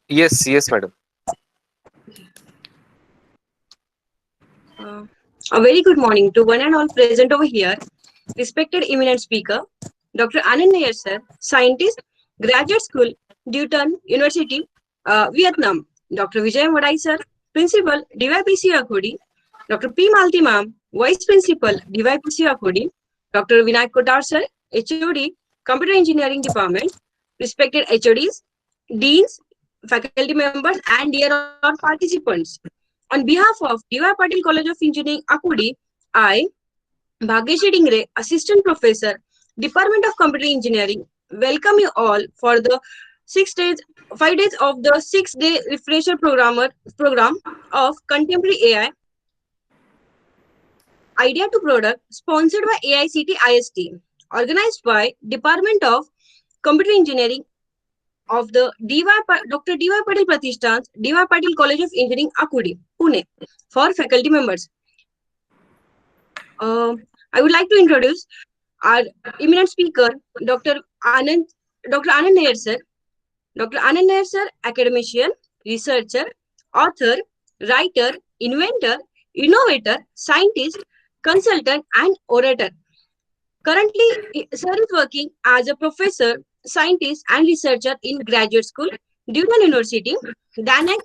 Yes, yes, madam. Uh, a very good morning to one and all present over here. Respected eminent speaker, Dr. Anand Nair sir, scientist, graduate school, Newton University, Vietnam. Dr. Vijay Vadai sir, principal, DYPCOE Akurdi. Dr. P. Malti ma'am, vice principal, DYPCOE Akurdi. Dr. Vinayak Kotar sir, HOD, Computer Engineering Department. Respected HODs, deans, faculty members, and dear all participants. On behalf of DY Patil College of Engineering, Akudi, I, Bhageshri Dingre, Assistant Professor, Department of Computer Engineering, welcome you all for the 6 days, 5 days of the 6 day refresher program of Contemporary AI Idea to Product, sponsored by AICTE-ISTE, organized by Department of Computer Engineering of the Dr. DY Patil Pratishthan's DY Patil College of Engineering, Akudi, Pune, for faculty members. Uh, I would like to introduce our eminent speaker, Dr. Anand, Dr. Anand Nair sir. Dr. Anand Nair sir, academician, researcher, author, writer, inventor, innovator, scientist, consultant, and orator. Currently, sir is working as a professor, scientist, and researcher in graduate school, Newton University, Da Nang,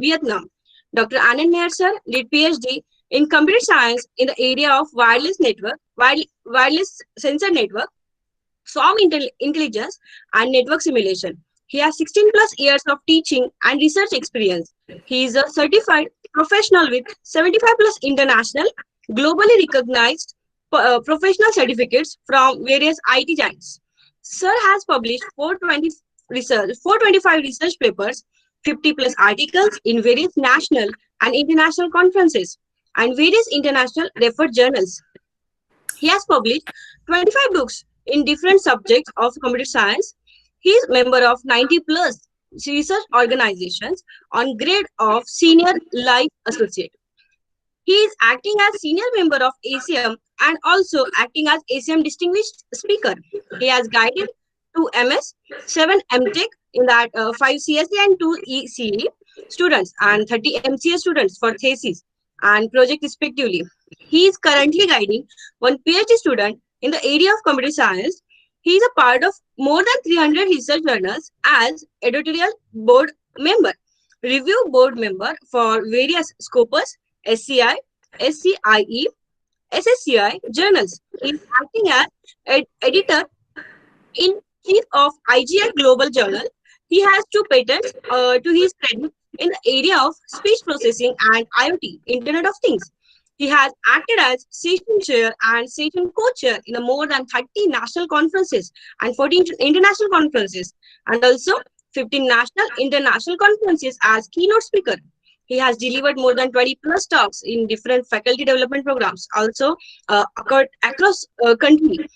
Vietnam. Dr. Anand Nair sir did PhD in computer science in the area of wireless network, wireless sensor network, swarm intelligence, and network simulation. He has 16 plus years of teaching and research experience. He is a certified professional with 75 plus international, globally recognized professional certificates from various IT giants. Sir has published 425 research papers, 50 plus articles in various national and international conferences, and various international referred journals. He has published 25 books in different subjects of computer science. He is member of 90 plus research organizations on grade of senior life associate. He is acting as senior member of ACM and also acting as ACM distinguished speaker. He has guided 2 MS, 7 MTech in that 5 CSE and 2 ECE students and 30 MCA students for thesis and project respectively. He is currently guiding one PhD student in the area of computer science. He is a part of more than 300 research journals as editorial board member, review board member for various Scopus, SCI, SCIE, SSCI journals. He is acting as editor in chief of IGI Global Journal. He has 2 patents to his credit in the area of speech processing and IoT, Internet of Things. He has acted as session chair and session co-chair in more than 30 national conferences and 14 international conferences, and also 15 national international conferences as keynote speaker. He has delivered more than 20 plus talks in different faculty development programs, also across country.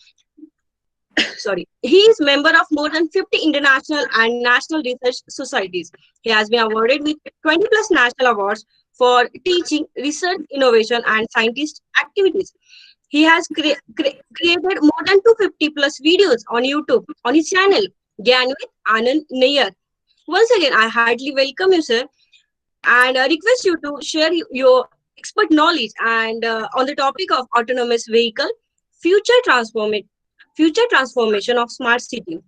Sorry, he is member of more than 50 international and national research societies. He has been awarded with 20 plus national awards for teaching, research, innovation, and scientist activities. He has created more than 250 plus videos on YouTube on his channel, Gyan with Anand Nair. Once again, I heartily welcome you, sir, and request you to share your expert knowledge and on the topic of autonomous vehicle, future future transformation of smart city.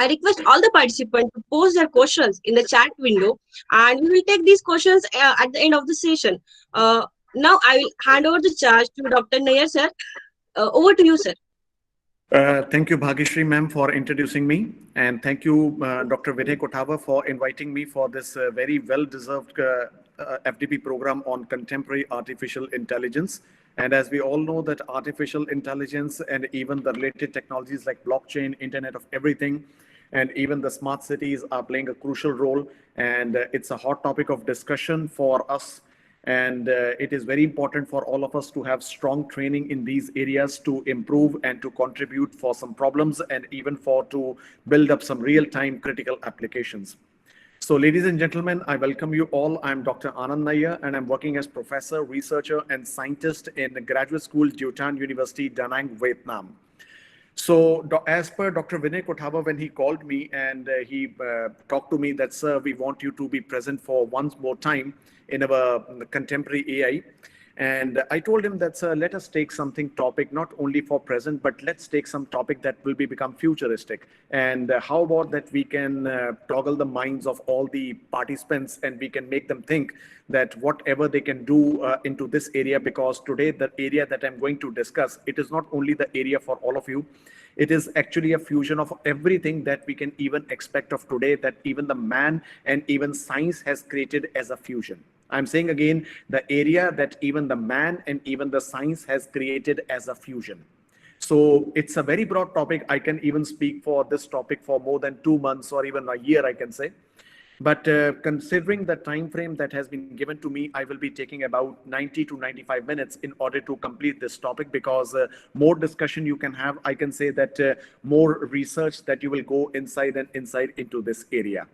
I request all the participants to post their questions in the chat window, and we will take these questions at the end of the session. Now I will hand over the charge to Dr. Nair, sir. Over to you, sir. Thank you, Bhageshri ma'am, for introducing me. And thank you, Dr. Vinay Kothawar, for inviting me for this very well-deserved FDP program on contemporary artificial intelligence. And as we all know that artificial intelligence and even the related technologies like blockchain, Internet of Everything, and even the smart cities are playing a crucial role. And it's a hot topic of discussion for us. And it is very important for all of us to have strong training in these areas to improve and to contribute for some problems and even for to build up some real-time critical applications. So ladies and gentlemen, I welcome you all. I'm Dr. Anand Nair, and I'm working as professor, researcher, and scientist in the graduate school, Newton University, Da Nang, Vietnam. So, as per Dr. Vinay Kothaba, when he called me and he talked to me that, sir, we want you to be present for once more time in our contemporary AI. And I told him that, sir, let us take something topic, not only for present, but let's take some topic that will be become futuristic. And how about that we can toggle the minds of all the participants and we can make them think that whatever they can do into this area, because today the area that I'm going to discuss, it is not only the area for all of you. It is actually a fusion of everything that we can even expect of today, that even the man and even science has created as a fusion. I'm saying again, the area that even the man and even the science has created as a fusion. So it's a very broad topic. I can even speak for this topic for more than 2 months or even a year, I can say. But considering the time frame that has been given to me, I will be taking about 90 to 95 minutes in order to complete this topic, because more discussion you can have, I can say that more research that you will go inside and inside into this area.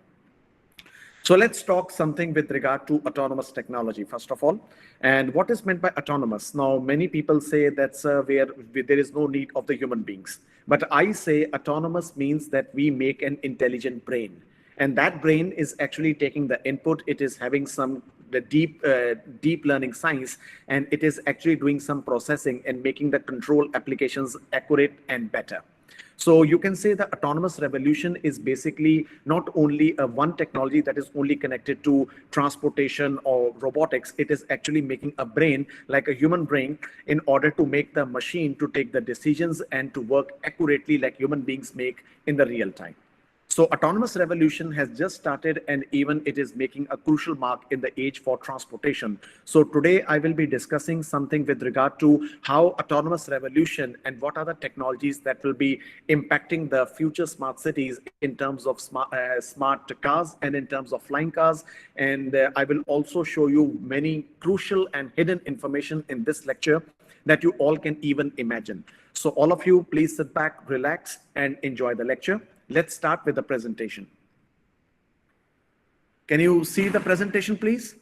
So let's talk something with regard to autonomous technology, first of all. And what is meant by autonomous? Now, many people say that's where there is no need of the human beings. But I say autonomous means that we make an intelligent brain. And that brain is actually taking the input. It is having some the deep learning science, and it is actually doing some processing and making the control applications accurate and better. So you can say the autonomous revolution is basically not only a one technology that is only connected to transportation or robotics. It is actually making a brain like a human brain in order to make the machine to take the decisions and to work accurately like human beings make in the real time. So autonomous revolution has just started, and even it is making a crucial mark in the age for transportation. So today I will be discussing something with regard to how autonomous revolution and what are the technologies that will be impacting the future smart cities in terms of smart cars and in terms of flying cars. And I will also show you many crucial and hidden information in this lecture that you all can even imagine. So all of you, please sit back, relax, and enjoy the lecture. Let's start with the presentation. Can you see the presentation, please?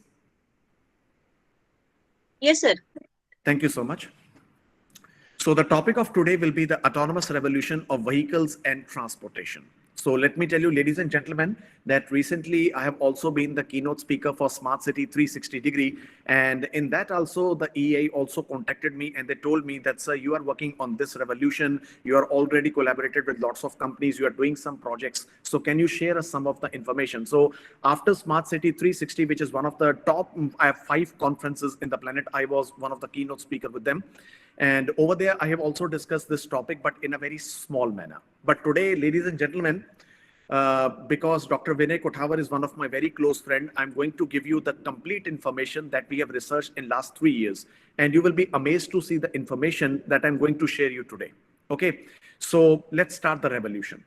Yes, sir. Thank you so much. So the topic of today will be the autonomous revolution of vehicles and transportation. So let me tell you, ladies and gentlemen, that recently I have also been the keynote speaker for Smart City 360 degree. And in that also, the EA also contacted me and they told me that, sir, you are working on this revolution. You are already collaborated with lots of companies. You are doing some projects. So can you share us some of the information? So after Smart City 360, which is one of the top 5 conferences in the planet, I was one of the keynote speaker with them. And over there, I have also discussed this topic, but in a very small manner. But today, ladies and gentlemen, because Dr. Vinay Kothawar is one of my very close friend, I'm going to give you the complete information that we have researched in last 3 years. And you will be amazed to see the information that I'm going to share you today. Okay, so let's start the revolution.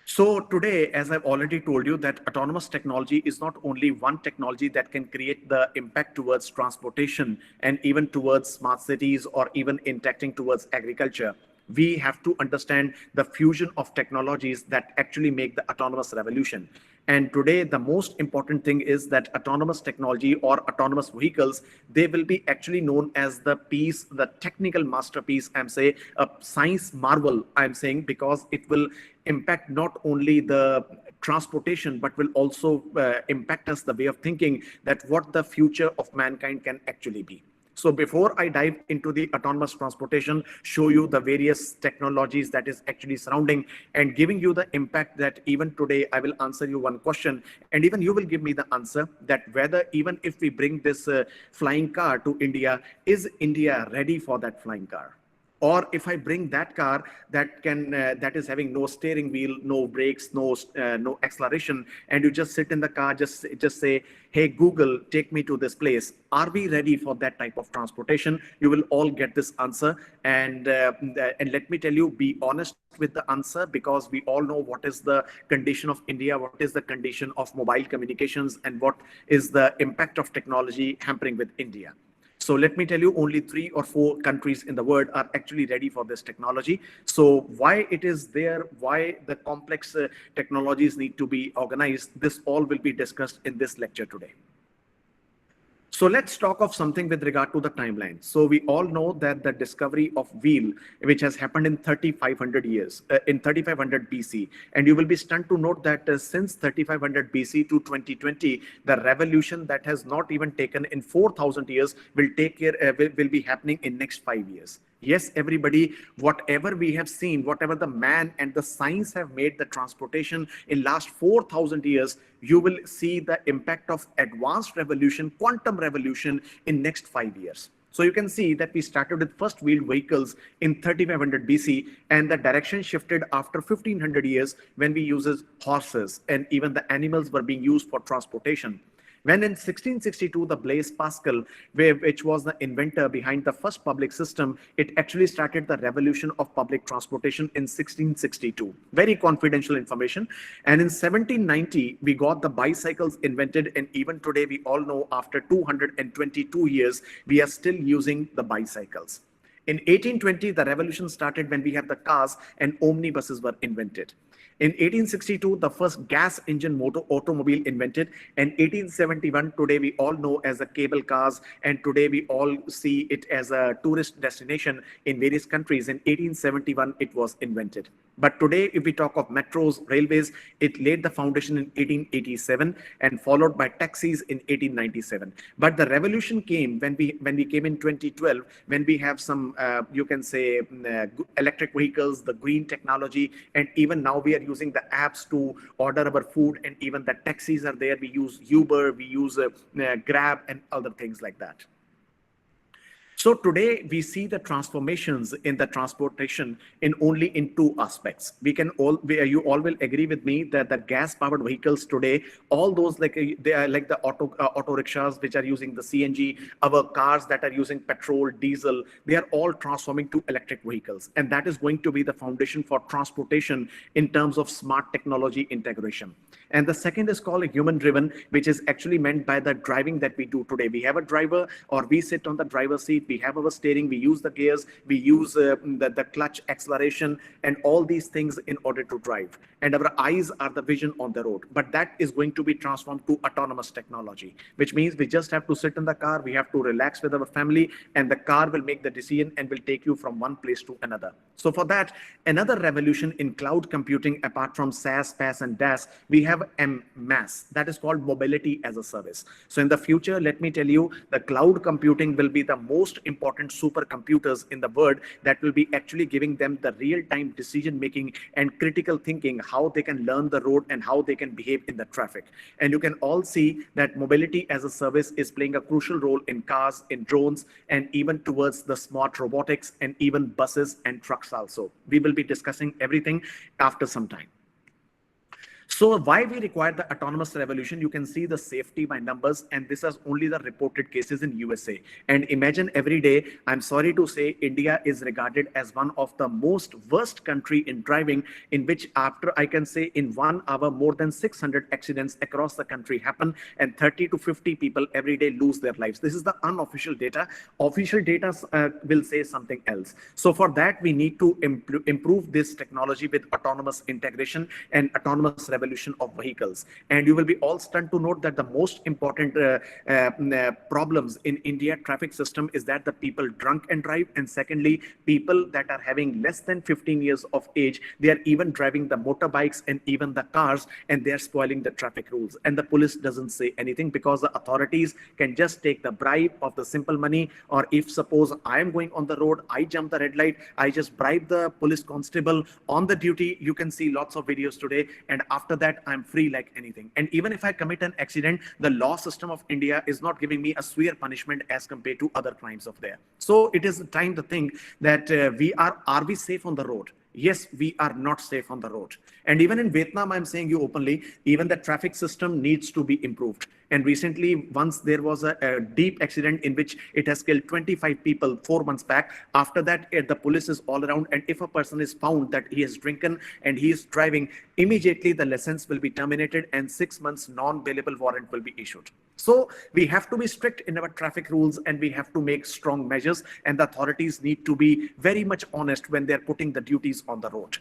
So today, as I've already told you, that autonomous technology is not only one technology that can create the impact towards transportation and even towards smart cities or even impacting towards agriculture. We have to understand the fusion of technologies that actually make the autonomous revolution. And today, the most important thing is that autonomous technology or autonomous vehicles, they will be actually known as the piece, the technical masterpiece, I'm saying, a science marvel, I'm saying, because it will impact not only the transportation, but will also impact us the way of thinking that what the future of mankind can actually be. So before I dive into the autonomous transportation, show you the various technologies that is actually surrounding and giving you the impact that even today I will answer you one question and even you will give me the answer that whether even if we bring this flying car to India, is India ready for that flying car? Or if I bring that car that can that is having no steering wheel, no brakes, no acceleration, and you just sit in the car, just say, hey Google, take me to this place. Are we ready for that type of transportation? You will all get this answer, and let me tell you, be honest with the answer, because we all know what is the condition of India, what is the condition of mobile communications, and what is the impact of technology hampering with India. So let me tell you, only 3 or 4 countries in the world are actually ready for this technology. So why it is there, why the complex technologies need to be organized, this all will be discussed in this lecture today. So let's talk of something with regard to the timeline. So we all know that the discovery of wheel, which has happened in 3,500 years, in 3,500 BC, and you will be stunned to note that since 3,500 BC to 2020, the revolution that has not even taken in 4,000 years will be happening in next 5 years. Yes, everybody, whatever we have seen, whatever the man and the science have made the transportation in last 4,000 years, you will see the impact of advanced revolution, quantum revolution in next 5 years. So you can see that we started with first wheeled vehicles in 3,500 BC, and the direction shifted after 1,500 years when we uses horses, and even the animals were being used for transportation. When in 1662, the Blaise Pascal, which was the inventor behind the first public system, it actually started the revolution of public transportation in 1662. Very confidential information. And in 1790, we got the bicycles invented, and even today, we all know after 222 years, we are still using the bicycles. In 1820, the revolution started when we have the cars and omnibuses were invented. In 1862, the first gas engine motor automobile invented, and 1871, today we all know as the cable cars, and today we all see it as a tourist destination in various countries. In 1871, it was invented. But today, if we talk of metros, railways, it laid the foundation in 1887 and followed by taxis in 1897. But the revolution came when we came in 2012, when we have some, you can say, electric vehicles, the green technology, and even now we are using the apps to order our food, and even the taxis are there. We use Uber, we use Grab, and other things like that. So today we see the transformations in the transportation in only in two aspects. You all will agree with me that the gas-powered vehicles today, all those they are like the auto rickshaws which are using the CNG, our cars that are using petrol, diesel, they are all transforming to electric vehicles, and that is going to be the foundation for transportation in terms of smart technology integration. And the second is called human-driven, which is actually meant by the driving that we do today. We have a driver, or we sit on the driver's seat, we have our steering, we use the gears, we use the clutch, acceleration, and all these things in order to drive. And our eyes are the vision on the road. But that is going to be transformed to autonomous technology, which means we just have to sit in the car, we have to relax with our family, and the car will make the decision and will take you from one place to another. So for that, another revolution in cloud computing, apart from SaaS, PaaS, and DaaS, we have MaaS, that is called mobility as a service. So in the future, let me tell you, the cloud computing will be the most important supercomputers in the world that will be actually giving them the real-time decision making and critical thinking, how they can learn the road and how they can behave in the traffic. And you can all see that mobility as a service is playing a crucial role in cars, in drones, and even towards the smart robotics and even buses and trucks also. We will be discussing everything after some time. So why we require the autonomous revolution? You can see the safety by numbers, and this is only the reported cases in USA. And imagine every day, I'm sorry to say, India is regarded as one of the most worst country in driving, in which after, I can say, in 1 hour, more than 600 accidents across the country happen, and 30 to 50 people every day lose their lives. This is the unofficial data. Official data will say something else. So for that, we need to improve this technology with autonomous integration and autonomous revolution of vehicles. And you will be all stunned to note that the most important problems in India traffic system is that the people drunk and drive, and secondly, people that are having less than 15 years of age, they are even driving the motorbikes and even the cars, and they are spoiling the traffic rules. And the police doesn't say anything because the authorities can just take the bribe of the simple money, or if suppose I am going on the road, I jump the red light, I just bribe the police constable on the duty. You can see lots of videos today, and after that I'm free like anything. And even if I commit an accident, the law system of India is not giving me a severe punishment as compared to other crimes of there. So it is time to think that are we safe on the road? Yes, we are not safe on the road. And even in Vietnam, I'm saying you openly, even the traffic system needs to be improved. And recently, once there was a deep accident in which it has killed 25 people 4 months back. After that, the police is all around. And if a person is found that he has drinking and he is driving, immediately the license will be terminated and 6 months non-bailable warrant will be issued. So we have to be strict in our traffic rules, and we have to make strong measures, and the authorities need to be very much honest when they're putting the duties on the road.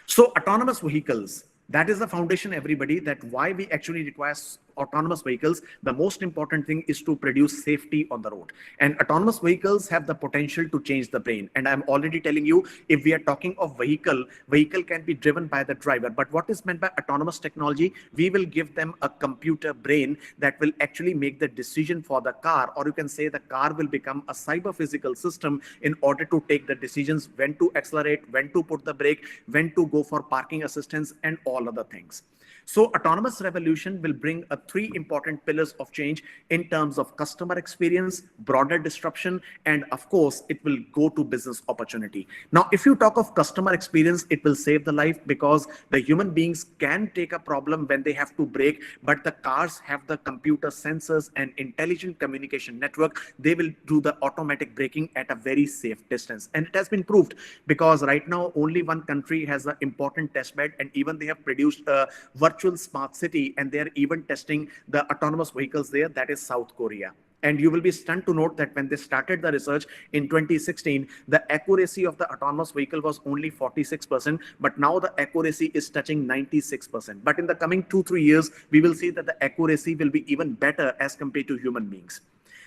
So autonomous vehicles, that is the foundation, everybody, that why we actually require autonomous vehicles, the most important thing is to produce safety on the road. And autonomous vehicles have the potential to change the brain. And I'm already telling you, if we are talking of vehicle can be driven by the driver. But what is meant by autonomous technology? We will give them a computer brain that will actually make the decision for the car, or you can say the car will become a cyber physical system in order to take the decisions when to accelerate, when to put the brake, when to go for parking assistance, and all other things. So autonomous revolution will bring three important pillars of change in terms of customer experience, broader disruption, and of course, it will go to business opportunity. Now, if you talk of customer experience, it will save the life because the human beings can take a problem when they have to brake, but the cars have the computer sensors and intelligent communication network. They will do the automatic braking at a very safe distance. And it has been proved because right now only one country has an important test bed, and even they have produced a virtual smart city, and they are even testing the autonomous vehicles there. That is South Korea. And you will be stunned to note that when they started the research in 2016, the accuracy of the autonomous vehicle was only 46%, but now the accuracy is touching 96%. But in the coming 2-3 years, we will see that the accuracy will be even better as compared to human beings.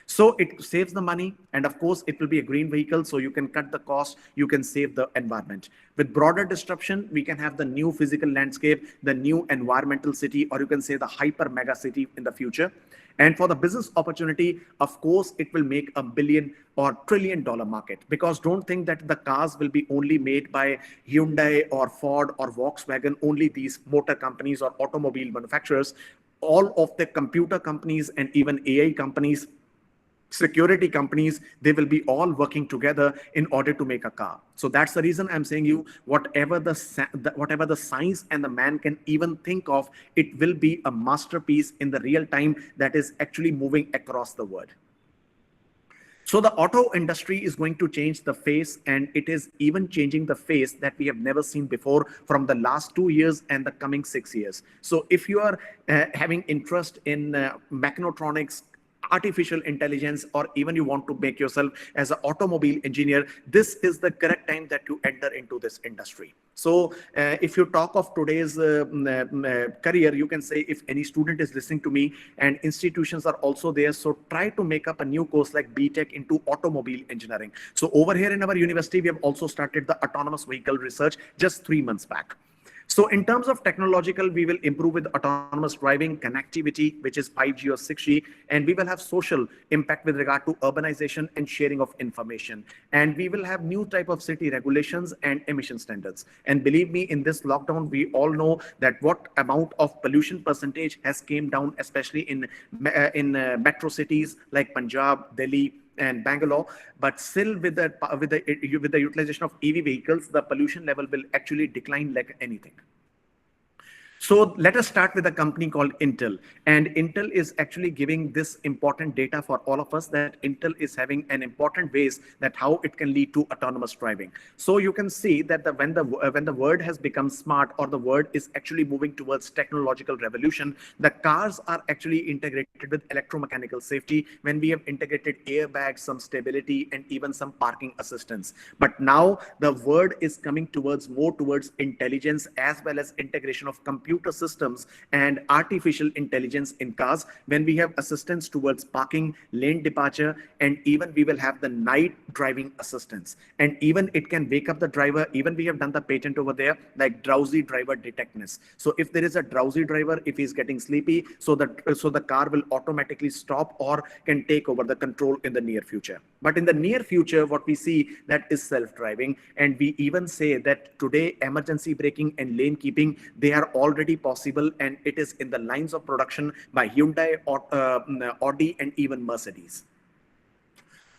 So it saves the money, and of course it will be a green vehicle, so you can cut the cost, you can save the environment. With broader disruption, we can have the new physical landscape, the new environmental city, or you can say the hyper mega city in the future. And for the business opportunity, of course, it will make a billion or trillion-dollar market, because don't think that the cars will be only made by Hyundai or Ford or Volkswagen, only these motor companies or automobile manufacturers. All of the computer companies and even AI companies, security companies, they will be all working together in order to make a car. So that's the reason I'm saying you, whatever the science and the man can even think of, it will be a masterpiece in the real time that is actually moving across the world. So the auto industry is going to change the face, and it is even changing the face that we have never seen before from the last 2 years and the coming 6 years. So if you are having interest in mechatronics, artificial intelligence, or even you want to make yourself as an automobile engineer, this is the correct time that you enter into this industry. So if you talk of today's career, you can say if any student is listening to me, and institutions are also there, so try to make up a new course like BTech into automobile engineering. So over here in our university, we have also started the autonomous vehicle research just 3 months back. So in terms of technological, we will improve with autonomous driving, connectivity, which is 5G or 6G, and we will have social impact with regard to urbanization and sharing of information. And we will have new type of city regulations and emission standards. And believe me, in this lockdown, we all know that what amount of pollution percentage has came down, especially in metro cities like Punjab, Delhi, and Bangalore, but still with the utilization of EV vehicles, the pollution level will actually decline like anything. So let us start with a company called Intel. And Intel is actually giving this important data for all of us, that Intel is having an important ways that how it can lead to autonomous driving. So you can see that when the world has become smart, or the world is actually moving towards technological revolution, the cars are actually integrated with electromechanical safety, when we have integrated airbags, some stability, and even some parking assistance. But now the world is coming more towards intelligence, as well as integration of computer systems and artificial intelligence in cars, when we have assistance towards parking, lane departure, and even we will have the night driving assistance. And even it can wake up the driver. Even we have done the patent over there, like drowsy driver detectness. So if there is a drowsy driver, if he's getting sleepy, so the car will automatically stop or can take over the control in the near future. But in the near future, what we see that is self-driving, and we even say that today emergency braking and lane keeping, they are already possible, and it is in the lines of production by Hyundai, Audi, and even Mercedes.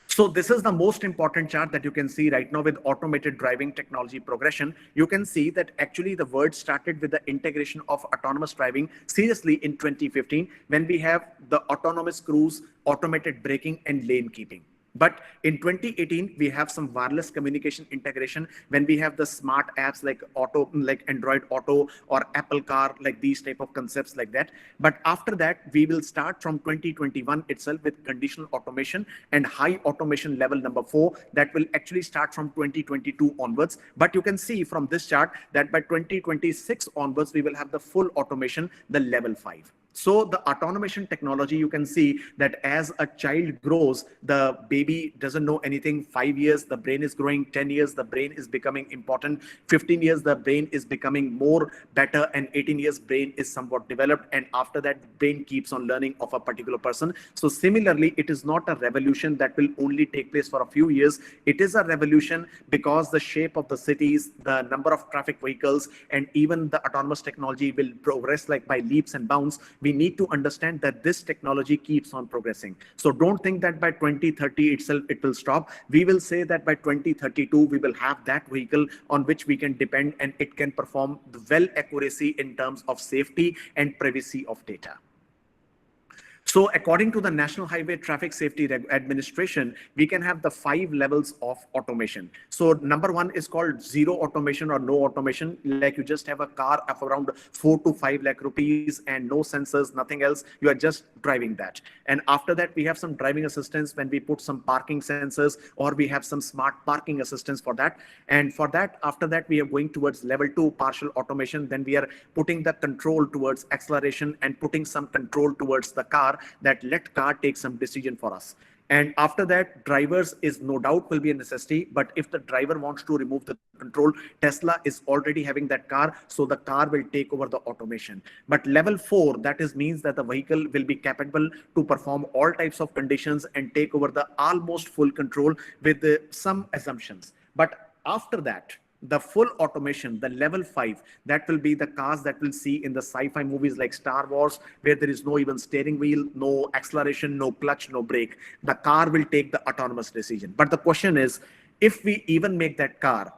So this is the most important chart that you can see right now with automated driving technology progression. You can see that actually the world started with the integration of autonomous driving seriously in 2015, when we have the autonomous cruise, automated braking, and lane keeping. But in 2018, we have some wireless communication integration, when we have the smart apps like Android Auto or Apple Car, like these type of concepts like that. But after that, we will start from 2021 itself with conditional automation and high automation level number 4, that will actually start from 2022 onwards. But you can see from this chart that by 2026 onwards, we will have the full automation, the level 5. So the automation technology, you can see that as a child grows, the baby doesn't know anything. 5 years, the brain is growing. 10 years, the brain is becoming important. 15 years, the brain is becoming more better. And 18 years, brain is somewhat developed. And after that, brain keeps on learning of a particular person. So similarly, it is not a revolution that will only take place for a few years. It is a revolution because the shape of the cities, the number of traffic vehicles, and even the autonomous technology will progress like by leaps and bounds. We need to understand that this technology keeps on progressing. So don't think that by 2030 itself it will stop. We will say that by 2032 we will have that vehicle on which we can depend, and it can perform well accuracy in terms of safety and privacy of data. So according to the National Highway Traffic Safety Administration, we can have the 5 levels of automation. So number 1 is called zero automation or no automation. Like you just have a car of around 4 to 5 lakh rupees and no sensors, nothing else. You are just driving that. And after that, we have some driving assistance when we put some parking sensors, or we have some smart parking assistance for that. And for that, after that, we are going towards level 2 partial automation. Then we are putting the control towards acceleration and putting some control towards the car, that let car take some decision for us. And after that, drivers is no doubt will be a necessity. But if the driver wants to remove the control, Tesla is already having that car, so the car will take over the automation. But level 4, that is means that the vehicle will be capable to perform all types of conditions and take over the almost full control with some assumptions. But after that, the full automation, the level 5, that will be the cars that we'll see in the sci-fi movies like Star Wars, where there is no even steering wheel, no acceleration, no clutch, no brake. The car will take the autonomous decision. But the question is, if we even make that car,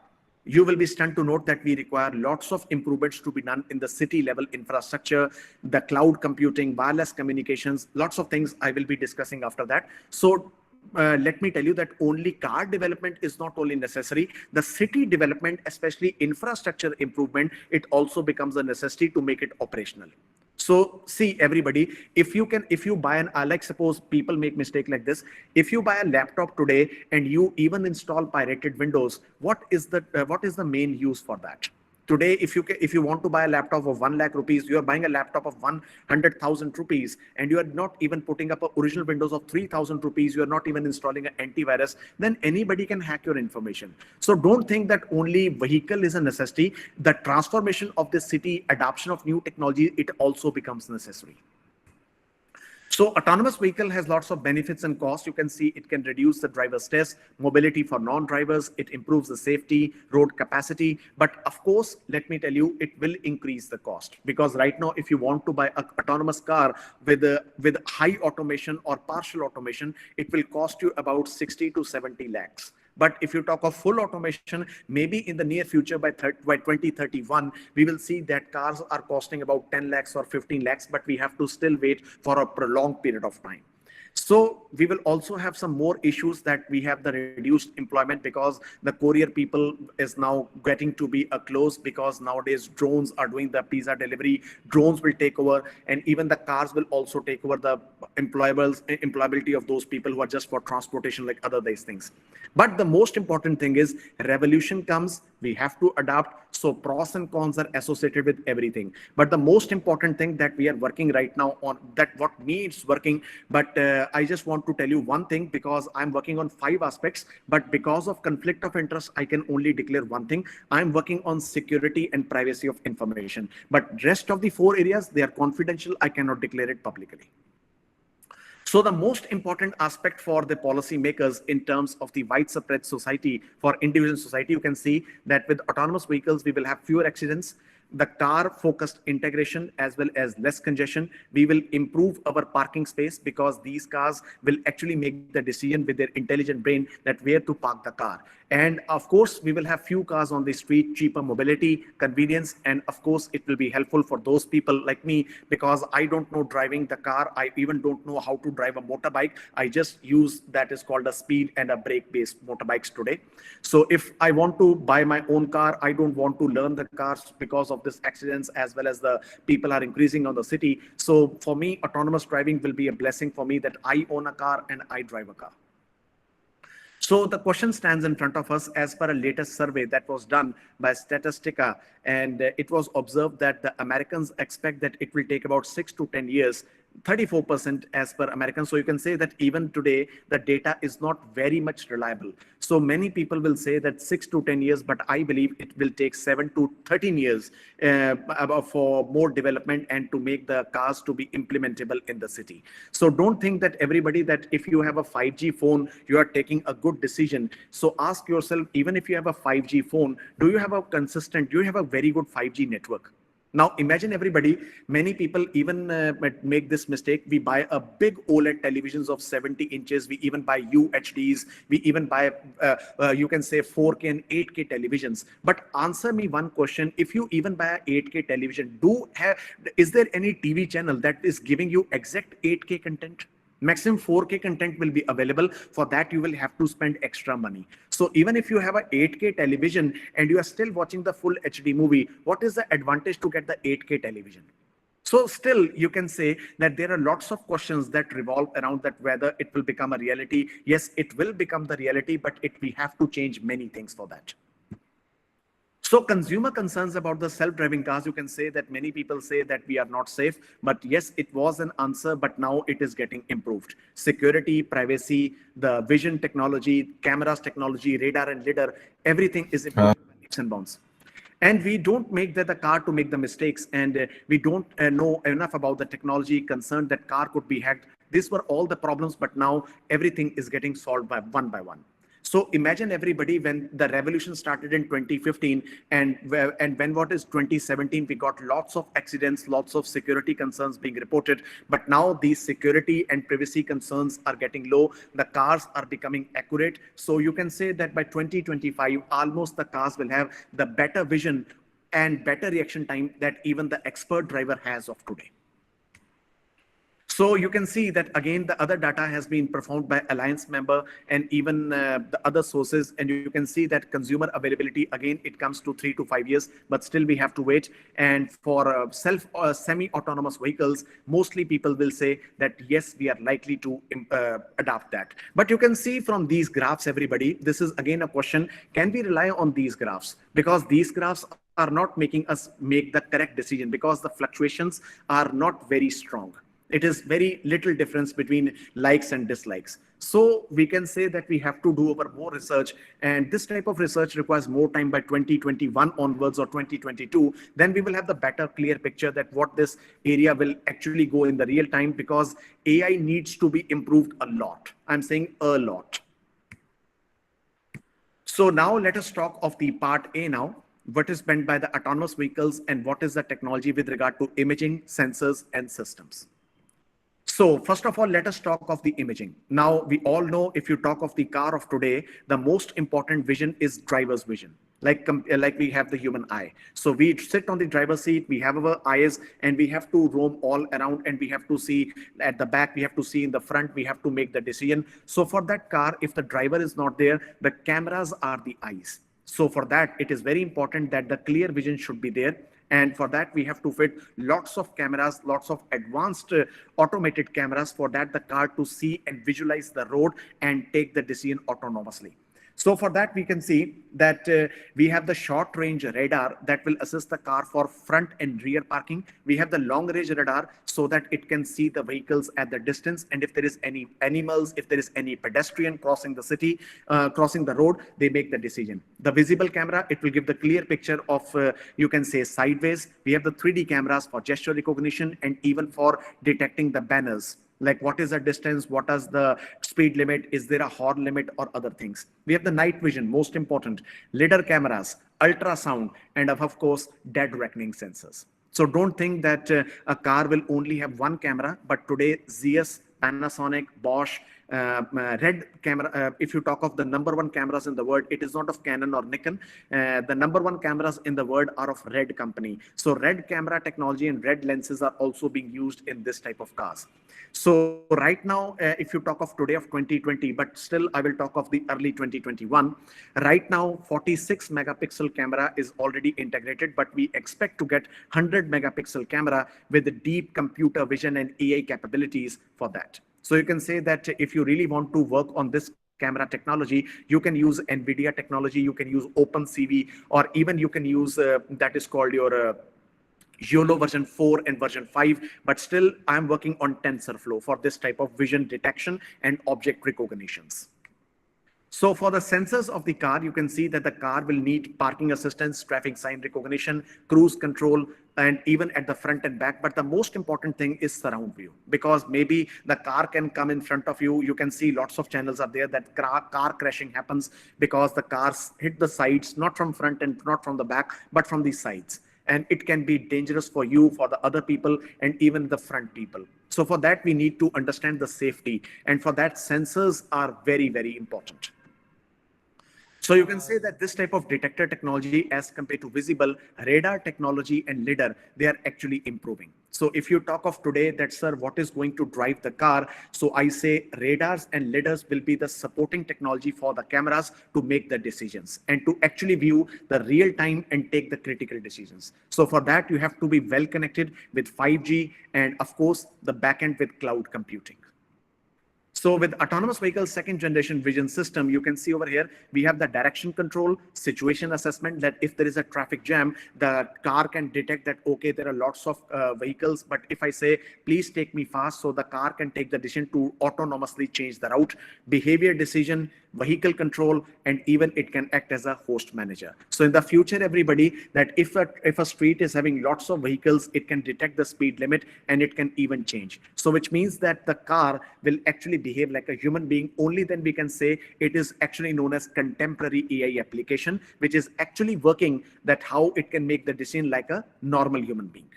you will be stunned to note that we require lots of improvements to be done in the city level infrastructure, the cloud computing, wireless communications, lots of things I will be discussing after that. So let me tell you that only car development is not only necessary, the city development, especially infrastructure improvement, it also becomes a necessity to make it operational. So see everybody, if you buy an, like suppose people make mistake like this, if you buy a laptop today and you even install pirated Windows, what is the main use for that? Today, if you want to buy a laptop of 1 lakh rupees, you are buying a laptop of 100,000 rupees, and you are not even putting up an original Windows of 3,000 rupees. You are not even installing an antivirus. Then anybody can hack your information. So don't think that only vehicle is a necessity. The transformation of the city, adoption of new technology, it also becomes necessary. So autonomous vehicle has lots of benefits and costs. You can see it can reduce the driver stress, mobility for non-drivers. It improves the safety, road capacity. But of course, let me tell you, it will increase the cost, because right now, if you want to buy an autonomous car with high automation or partial automation, it will cost you about 60 to 70 lakhs. But if you talk of full automation, maybe in the near future by 2031, we will see that cars are costing about 10 lakhs or 15 lakhs, but we have to still wait for a prolonged period of time. So we will also have some more issues, that we have the reduced employment because the courier people is now getting to be a close, because nowadays drones are doing the pizza delivery. Drones will take over, and even the cars will also take over the employability of those people who are just for transportation, like other these things. But the most important thing is revolution comes, we have to adapt. So pros and cons are associated with everything. But the most important thing that we are working right now on, that what needs working, but I just want to tell you one thing, because I'm working on 5 aspects, but because of conflict of interest, I can only declare one thing. I'm working on security and privacy of information, but rest of the 4 areas, they are confidential. I cannot declare it publicly. So the most important aspect for the policymakers in terms of the widespread society, for individual society, you can see that with autonomous vehicles, we will have fewer accidents, the car-focused integration, as well as less congestion. We will improve our parking space, because these cars will actually make the decision with their intelligent brain that where to park the car. And of course, we will have few cars on the street, cheaper mobility, convenience, and of course, it will be helpful for those people like me, because I don't know driving the car. I even don't know how to drive a motorbike. I just use that is called a speed and a brake-based motorbikes today. So if I want to buy my own car, I don't want to learn the cars because of this accidents, as well as the people are increasing on the city. So for me, autonomous driving will be a blessing for me, that I own a car and I drive a car. So the question stands in front of us as per a latest survey that was done by Statistica, and it was observed that the Americans expect that it will take about 6 to 10 years, 34% as per Americans. So you can say that even today, the data is not very much reliable. So many people will say that 6 to 10 years, but I believe it will take 7 to 13 years for more development and to make the cars to be implementable in the city. So don't think that everybody that if you have a 5G phone, you are taking a good decision. So ask yourself, even if you have a 5G phone, do you have a consistent, do you have a very good 5G network? Now imagine everybody, many people even make this mistake. We buy a big OLED televisions of 70 inches. We even buy UHDs. We even buy, you can say 4K and 8K televisions. But answer me one question. If you even buy a 8K television, is there any TV channel that is giving you exact 8K content? Maximum 4K content will be available. For that, you will have to spend extra money. So even if you have a 8K television and you are still watching the full HD movie, what is the advantage to get the 8K television? So still, you can say that there are lots of questions that revolve around that whether it will become a reality. Yes, it will become the reality, but we have to change many things for that. So consumer concerns about the self-driving cars, you can say that many people say that we are not safe, but yes, it was an answer, but now it is getting improved. Security, privacy, the vision technology, cameras technology, radar and lidar, everything is improved by leaps and bounds. And we don't make the car to make the mistakes, and we don't know enough about the technology concerned that car could be hacked. These were all the problems, but now everything is getting solved by one. So imagine everybody when the revolution started in 2015 and when what is 2017, we got lots of accidents, lots of security concerns being reported. But now these security and privacy concerns are getting low. The cars are becoming accurate. So you can say that by 2025, almost the cars will have the better vision and better reaction time that even the expert driver has of today. So you can see that again, the other data has been performed by Alliance member and even the other sources. And you can see that consumer availability, again, it comes to 3 to 5 years, but still we have to wait. And for semi-autonomous vehicles, mostly people will say that, yes, we are likely to adopt that. But you can see from these graphs, everybody, this is again a question, can we rely on these graphs? Because these graphs are not making us make the correct decision because the fluctuations are not very strong. It is very little difference between likes and dislikes. So we can say that we have to do our more research, and this type of research requires more time by 2021 onwards or 2022. Then we will have the better clear picture that what this area will actually go in the real time, because AI needs to be improved a lot. I'm saying a lot. So now let us talk of the part A now. What is meant by the autonomous vehicles and what is the technology with regard to imaging, sensors and systems. So first of all, let us talk of the imaging. Now, we all know if you talk of the car of today, the most important vision is driver's vision, like we have the human eye. So we sit on the driver's seat, we have our eyes, and we have to roam all around, and we have to see at the back, we have to see in the front, we have to make the decision. So for that car, if the driver is not there, the cameras are the eyes. So for that, it is very important that the clear vision should be there. And for that, we have to fit lots of cameras, lots of advanced automated cameras for that the car to see and visualize the road and take the decision autonomously. So for that, we can see that we have the short range radar that will assist the car for front and rear parking. We have the long range radar so that it can see the vehicles at the distance. And if there is any animals, if there is any pedestrian crossing the city, crossing the road, they make the decision. The visible camera, it will give the clear picture of, you can say sideways. We have the 3D cameras for gesture recognition and even for detecting the banners. Like what is the distance, what is the speed limit, is there a horn limit or other things. We have the night vision, most important, lidar cameras, ultrasound, and of course, dead reckoning sensors. So don't think that a car will only have one camera, but today ZS, Panasonic, Bosch, Red camera, if you talk of the number one cameras in the world, it is not of Canon or Nikon. The number one cameras in the world are of Red company. So Red camera technology and Red lenses are also being used in this type of cars. So right now, if you talk of today of 2020, but still I will talk of the early 2021. Right now, 46 megapixel camera is already integrated, but we expect to get 100 megapixel camera with the deep computer vision and AI capabilities for that. So you can say that if you really want to work on this camera technology. You can use NVIDIA technology, you can use OpenCV, or even you can use that is called your YOLO version 4 and version 5, but still I'm working on TensorFlow for this type of vision detection and object recognitions. So for the sensors of the car, you can see that the car will need parking assistance, traffic sign recognition, cruise control, and even at the front and back. But the most important thing is surround view, because maybe the car can come in front of you. You can see lots of channels are there that car crashing happens because the cars hit the sides, not from front and not from the back, but from the sides. And it can be dangerous for you, for the other people, and even the front people. So for that, we need to understand the safety. And for that, sensors are very, very important. So you can say that this type of detector technology as compared to visible, radar technology and LiDAR, they are actually improving. So if you talk of today that, sir, what is going to drive the car? So I say radars and LiDARs will be the supporting technology for the cameras to make the decisions and to actually view the real time and take the critical decisions. So for that, you have to be well connected with 5G and of course the backend with cloud computing. So with autonomous vehicles second generation vision system, you can see over here, we have the direction control, situation assessment, that if there is a traffic jam, the car can detect that, okay, there are lots of vehicles, but if I say, please take me fast, so the car can take the decision to autonomously change the route, behavior decision, vehicle control, and even it can act as a host manager. So in the future, everybody, that if a street is having lots of vehicles, it can detect the speed limit and it can even change. So which means that the car will actually behave like a human being. Only then we can say it is actually known as contemporary AI application, which is actually working that how it can make the decision like a normal human being.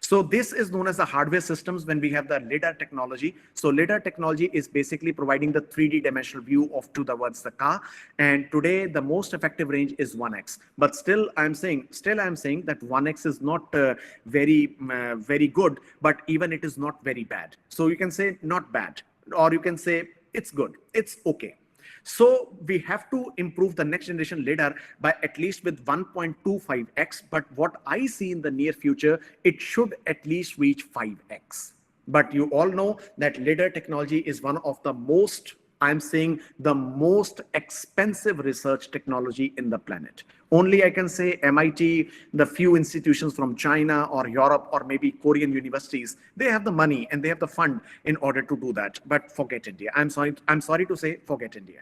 So this is known as the hardware systems when we have the LiDAR technology. So LiDAR technology is basically providing the 3D dimensional view of towards the car. And today the most effective range is 1x. But still I'm saying that 1x is not very good, but even it is not very bad. So you can say not bad, or you can say it's good, it's okay. So we have to improve the next generation LiDAR by at least with 1.25x. But what I see in the near future, it should at least reach 5x. But you all know that LiDAR technology is one of the most, I'm saying, the most expensive research technology in the planet. Only I can say MIT, the few institutions from China or Europe or maybe Korean universities, they have the money and they have the fund in order to do that. But forget India. I'm sorry to say, forget India.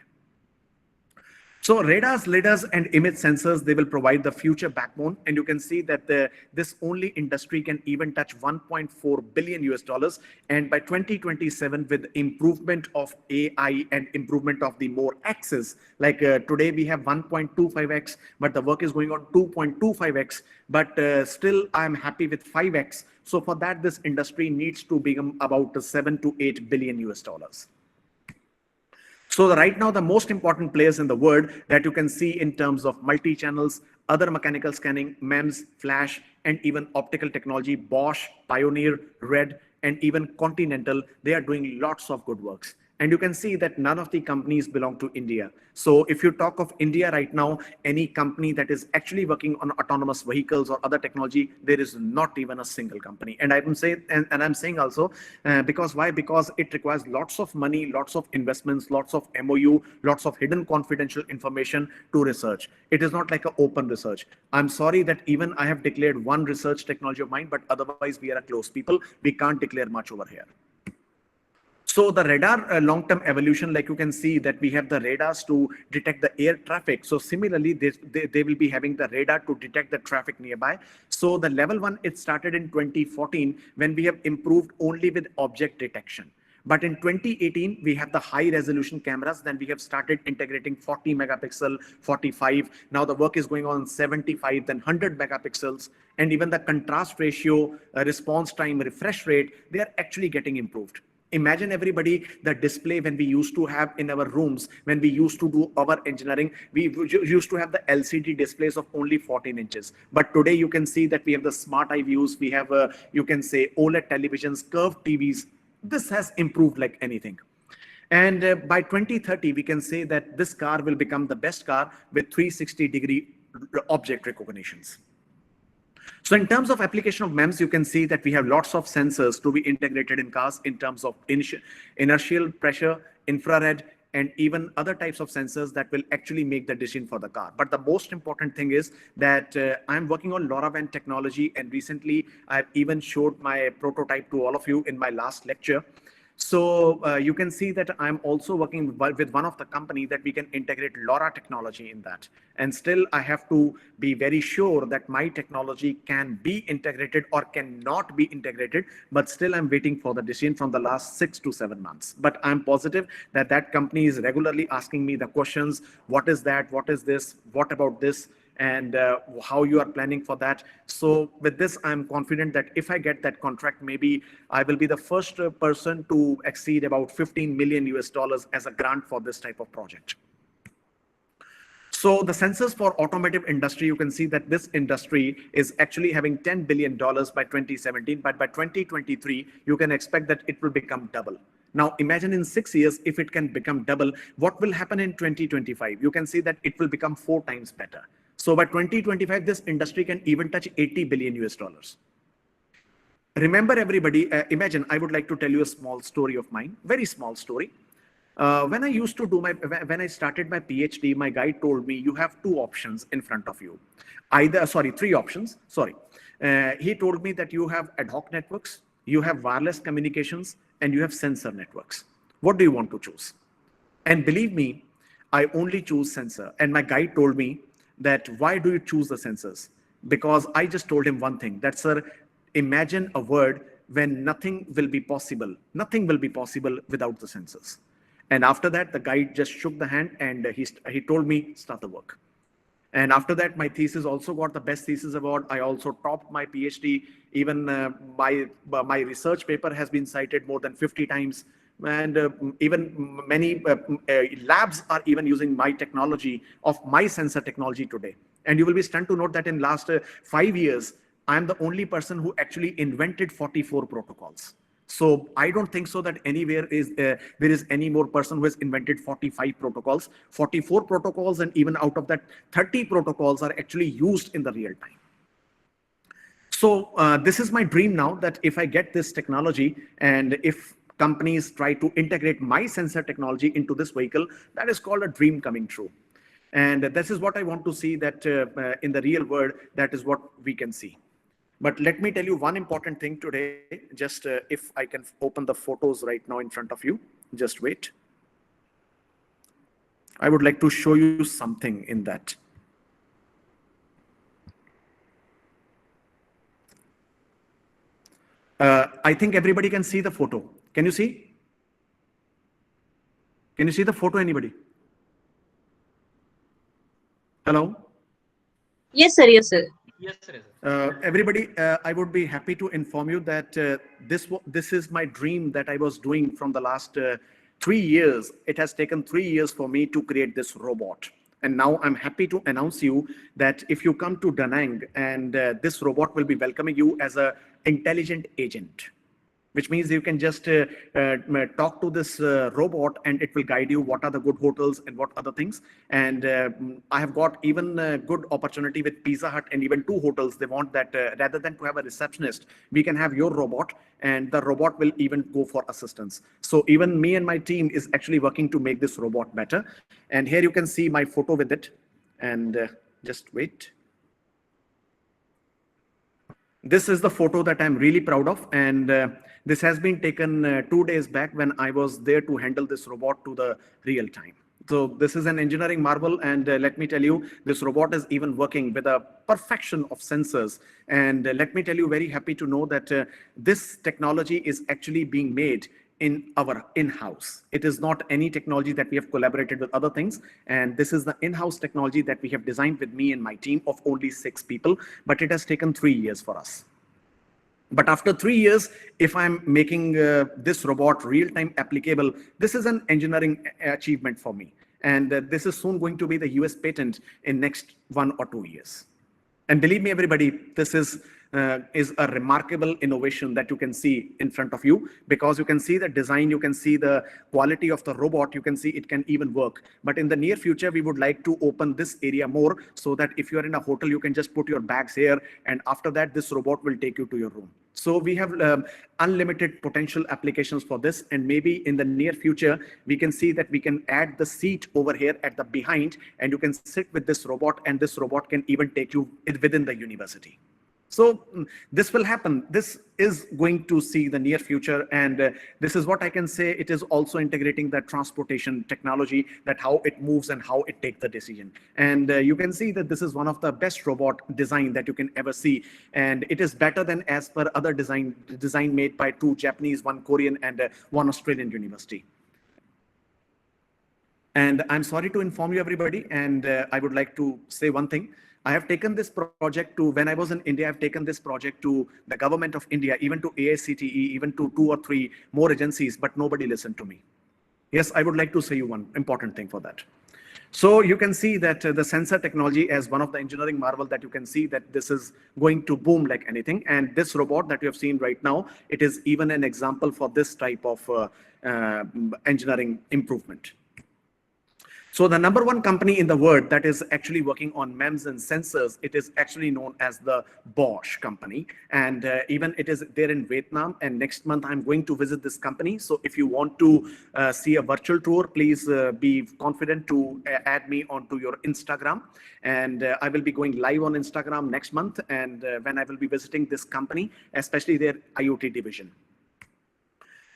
So radars, LiDARs, and image sensors, they will provide the future backbone. And you can see that this only industry can even touch 1.4 billion US dollars. And by 2027, with improvement of AI and improvement of the more axes, like today we have 1.25x, but the work is going on 2.25x. But still, I'm happy with 5x. So for that, this industry needs to become about 7 to 8 billion US dollars. So right now, the most important players in the world that you can see in terms of multi-channels, other mechanical scanning, MEMS, flash, and even optical technology, Bosch, Pioneer, Red, and even Continental, they are doing lots of good works. And you can see that none of the companies belong to India. So if you talk of India right now, any company that is actually working on autonomous vehicles or other technology, there is not even a single company. And I'm saying, and I'm saying also, because why? Because it requires lots of money, lots of investments, lots of MOU, lots of hidden confidential information to research. It is not like an open research. I'm sorry that even I have declared one research technology of mine, but otherwise we are a close people. We can't declare much over here. So the radar long-term evolution, like you can see that we have the radars to detect the air traffic. So similarly, they will be having the radar to detect the traffic nearby. So the level 1, it started in 2014 when we have improved only with object detection. But in 2018, we have the high resolution cameras. Then we have started integrating 40 megapixel, 45. Now the work is going on 75, then 100 megapixels. And even the contrast ratio, response time, refresh rate, they are actually getting improved. Imagine everybody, the display when we used to have in our rooms, when we used to do our engineering, we used to have the LCD displays of only 14 inches. But today you can see that we have the smart eye views, we have, you can say, OLED televisions, curved TVs. This has improved like anything. And by 2030, we can say that this car will become the best car with 360-degree object recognitions. So in terms of application of MEMS, you can see that we have lots of sensors to be integrated in cars in terms of inertial pressure, infrared, and even other types of sensors that will actually make the decision for the car. But the most important thing is that I'm working on LoRaWAN technology, and recently I've even showed my prototype to all of you in my last lecture. So you can see that I'm also working with one of the company that we can integrate LoRa technology in that. And still I have to be very sure that my technology can be integrated or cannot be integrated, but still I'm waiting for the decision from the last 6 to 7 months. But I'm positive that that company is regularly asking me the questions, what is that, what is this, what about this, and how you are planning for that. So with this, I'm confident that if I get that contract, maybe I will be the first person to exceed about 15 million US dollars as a grant for this type of project. So the sensors for automotive industry, you can see that this industry is actually having $10 billion by 2017, but by 2023, you can expect that it will become double. Now, imagine in 6 years, if it can become double, what will happen in 2025? You can see that it will become 4 times better. So by 2025, this industry can even touch 80 billion US dollars. Remember everybody, imagine, I would like to tell you a small story of mine, very small story. When I started my PhD, my guide told me you have 2 options in front of you. 3 options, sorry. He told me that you have ad hoc networks, you have wireless communications, and you have sensor networks. What do you want to choose? And believe me, I only choose sensor. And my guide told me that, why do you choose the sensors? Because I just told him one thing, that sir, imagine a world when nothing will be possible. Nothing will be possible without the sensors. And after that, the guide just shook the hand and he told me, start the work. And after that, my thesis also got the best thesis award. I also topped my PhD. Even my research paper has been cited more than 50 times. And even many labs are even using my technology of my sensor technology today. And you will be stunned to note that in last 5 years, I'm the only person who actually invented 44 protocols. So I don't think so that anywhere there is any more person who has invented 45 protocols, 44 protocols, and even out of that 30 protocols are actually used in the real time. So this is my dream now, that if I get this technology and if companies try to integrate my sensor technology into this vehicle, that is called a dream coming true. And this is what I want to see, that in the real world, that is what we can see. But let me tell you one important thing today, just if I can open the photos right now in front of you, just wait. I would like to show you something in that. I think everybody can see the photo. Can you see? Can you see the photo, anybody? Hello? Yes, sir. Yes, sir. Yes, sir. Everybody, I would be happy to inform you that this is my dream that I was doing from the last 3 years. It has taken 3 years for me to create this robot. And now I'm happy to announce you that if you come to Da Nang, and this robot will be welcoming you as an intelligent agent, which means you can just talk to this robot and it will guide you what are the good hotels and what other things. And I have got even a good opportunity with Pizza Hut and even 2 hotels. They want that rather than to have a receptionist, we can have your robot, and the robot will even go for assistance. So even me and my team is actually working to make this robot better. And here you can see my photo with it. And just wait. This is the photo that I'm really proud of, and this has been taken 2 days back when I was there to handle this robot to the real time. So this is an engineering marvel, and let me tell you, this robot is even working with a perfection of sensors. And let me tell you, very happy to know that this technology is actually being made in our in-house. It is not any technology that we have collaborated with other things. And this is the in-house technology that we have designed with me and my team of only 6 people, but it has taken 3 years for us. But after 3 years, if I'm making this robot real-time applicable, this is an engineering achievement for me. And this is soon going to be the US patent in next 1 or 2 years. And believe me, everybody, this is is a remarkable innovation that you can see in front of you, because you can see the design, you can see the quality of the robot, you can see it can even work. But in the near future, we would like to open this area more, so that if you're in a hotel, you can just put your bags here, and after that, this robot will take you to your room. So we have unlimited potential applications for this, and maybe in the near future, we can see that we can add the seat over here at the behind, and you can sit with this robot, and this robot can even take you within the university. So this will happen. This is going to see the near future, and this is what I can say. It is also integrating the transportation technology, that how it moves and how it takes the decision. And you can see that this is one of the best robot design that you can ever see, and it is better than as per other design made by 2 Japanese, 1 Korean, and 1 Australian university. And I'm sorry to inform you, everybody, and I would like to say one thing. I have taken this project to, when I was in India, I've taken this project to the government of India, even to AICTE, even to 2 or 3 more agencies, but nobody listened to me. Yes, I would like to say you one important thing for that. So you can see that the sensor technology as one of the engineering marvel, that you can see that this is going to boom like anything. And this robot that you have seen right now, it is even an example for this type of engineering improvement. So the number 1 company in the world that is actually working on MEMS and sensors, it is actually known as the Bosch company. And even it is there in Vietnam. And next month, I'm going to visit this company. So if you want to see a virtual tour, please be confident to add me onto your Instagram. And I will be going live on Instagram next month. And when I will be visiting this company, especially their IoT division.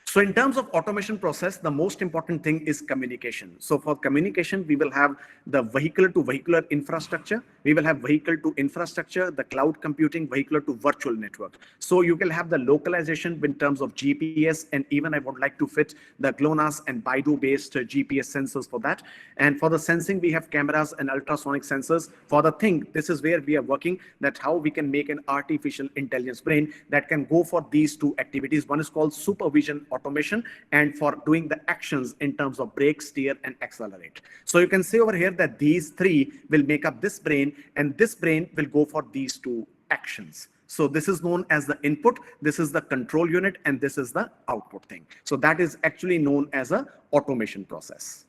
So in terms of automation process, the most important thing is communication. So for communication, we will have the vehicle-to-vehicular infrastructure. We will have vehicle-to-infrastructure, the cloud computing, vehicular-to-virtual network. So you will have the localization in terms of GPS, and even I would like to fit the GLONASS and Baidu-based GPS sensors for that. And for the sensing, we have cameras and ultrasonic sensors. For the thing, this is where we are working, that how we can make an artificial intelligence brain that can go for these 2 activities. One is called supervision automation, and for doing the actions in terms of brake, steer, and accelerate. So you can see over here that these 3 will make up this brain, and this brain will go for these 2 actions. So this is known as the input, this is the control unit, and this is the output thing. So that is actually known as a automation process.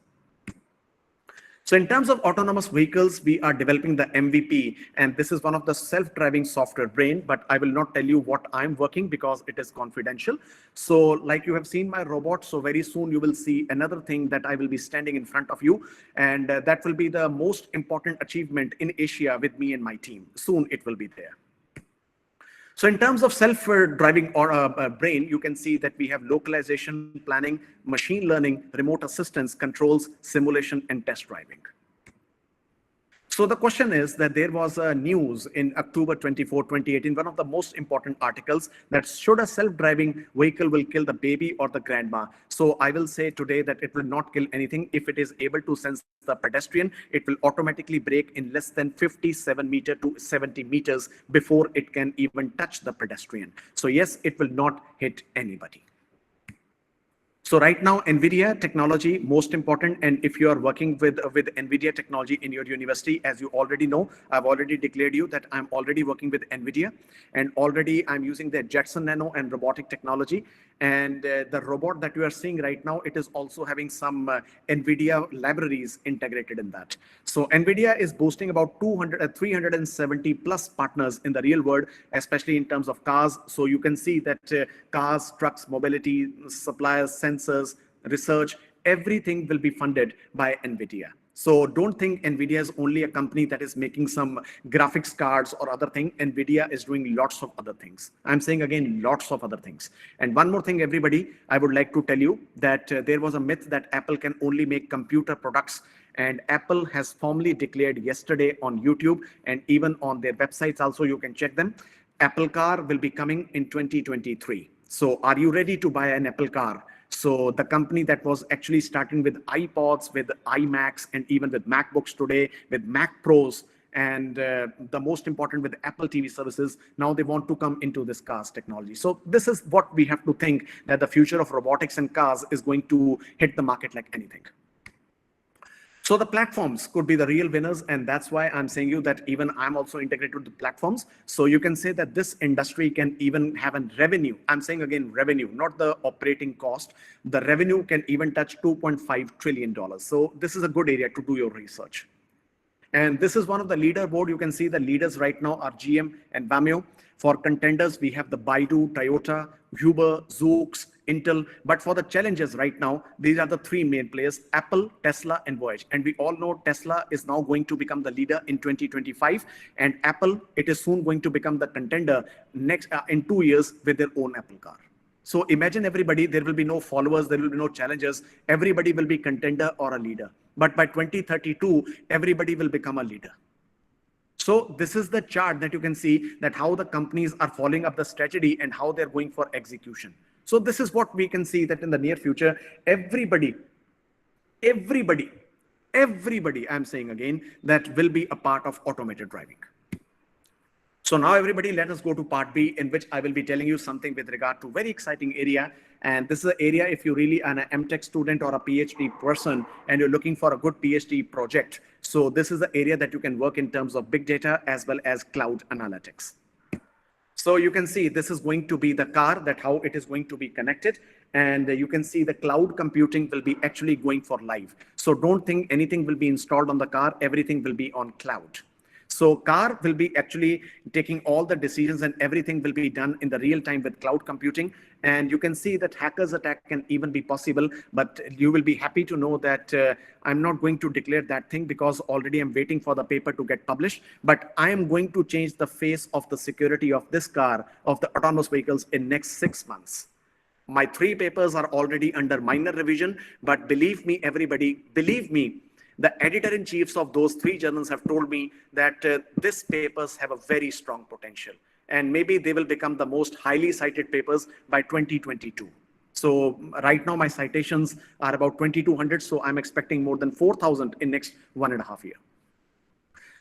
So in terms of autonomous vehicles, we are developing the MVP, and this is one of the self-driving software brain, but I will not tell you what I'm working because it is confidential. So like you have seen my robot, so very soon you will see another thing that I will be standing in front of you, and that will be the most important achievement in Asia with me and my team. Soon it will be there. So in terms of self-driving brain, you can see that we have localization, planning, machine learning, remote assistance, controls, simulation, and test driving. So the question is that there was a news in October 24, 2018, one of the most important articles, that should a self-driving vehicle will kill the baby or the grandma. So I will say today that it will not kill anything. If it is able to sense the pedestrian, it will automatically brake in less than 57 meters to 70 meters before it can even touch the pedestrian. So yes, it will not hit anybody. So right now, NVIDIA technology, most important. And if you are working with NVIDIA technology in your university, as you already know, I've already declared you that I'm already working with NVIDIA, and already I'm using their Jetson Nano and robotic technology. And the robot that you are seeing right now, it is also having some NVIDIA libraries integrated in that. So NVIDIA is boasting about 370 plus partners in the real world, especially in terms of cars. So you can see that cars, trucks, mobility, suppliers, sensors, research, everything will be funded by NVIDIA. So don't think NVIDIA is only a company that is making some graphics cards or other thing. NVIDIA is doing lots of other things. I'm saying again, lots of other things. And one more thing, everybody, I would like to tell you that there was a myth that Apple can only make computer products. And Apple has formally declared yesterday on YouTube and even on their websites also, you can check them. Apple car will be coming in 2023. So are you ready to buy an Apple car? So the company that was actually starting with iPods, with iMacs, and even with MacBooks today, with Mac Pros, and the most important with Apple TV services, now they want to come into this cars technology. So this is what we have to think, that the future of robotics and cars is going to hit the market like anything. So the platforms could be the real winners, and that's why I'm saying you that even I'm also integrated to platforms. So you can say that this industry can even have a revenue. I'm saying again, revenue, not the operating cost. The revenue can even touch $2.5 trillion. So this is a good area to do your research. And this is one of the leaderboard. You can see the leaders right now are GM and Vimeo. For contenders, we have the Baidu, Toyota, Uber, Zoox, Intel. But for the challenges right now, these are the three main players: Apple, Tesla, and Voyage. And we all know Tesla is now going to become the leader in 2025. And Apple, it is soon going to become the contender next in 2 years with their own Apple car. So imagine everybody, there will be no followers, there will be no challengers. Everybody will be contender or a leader. But by 2032, everybody will become a leader. So this is the chart that you can see that how the companies are following up the strategy and how they're going for execution. So this is what we can see that in the near future, everybody, I'm saying again, that will be a part of automated driving. So now everybody, let us go to part B, in which I will be telling you something with regard to very exciting area. And this is an area if you really are an MTech student or a PhD person and you're looking for a good PhD project. So this is the area that you can work in terms of big data as well as cloud analytics. So you can see this is going to be the car, that how it is going to be connected. And you can see the cloud computing will be actually going for live. So don't think anything will be installed on the car. Everything will be on cloud. So car will be actually taking all the decisions and everything will be done in the real time with cloud computing. And you can see that hackers attack can even be possible, but you will be happy to know that I'm not going to declare that thing because already I'm waiting for the paper to get published, but I am going to change the face of the security of this car, of the autonomous vehicles in next 6 months. My 3 papers are already under minor revision, but believe me, everybody, believe me, the editor-in-chiefs of those 3 journals have told me that these papers have a very strong potential. And maybe they will become the most highly cited papers by 2022. So right now my citations are about 2,200. So I'm expecting more than 4,000 in next 1.5 years.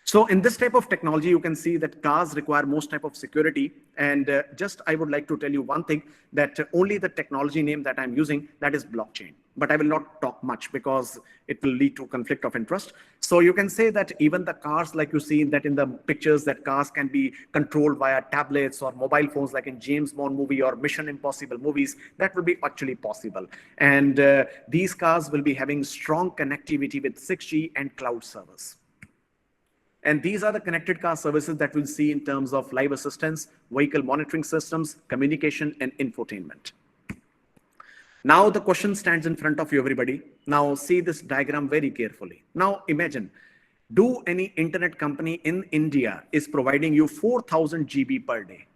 So in this type of technology, you can see that cars require most type of security. And just I would like to tell you one thing, that only the technology name that I'm using, that is blockchain. But I will not talk much because it will lead to conflict of interest. So you can say that even the cars, like you see that in the pictures, that cars can be controlled via tablets or mobile phones, like in James Bond movie or Mission Impossible movies, that will be actually possible. And these cars will be having strong connectivity with 6G and cloud servers. And these are the connected car services that we'll see in terms of live assistance, vehicle monitoring systems, communication, and infotainment. Now the question stands in front of you, everybody. Now see this diagram very carefully. Now imagine, do any internet company in India is providing you 4,000 GB per day?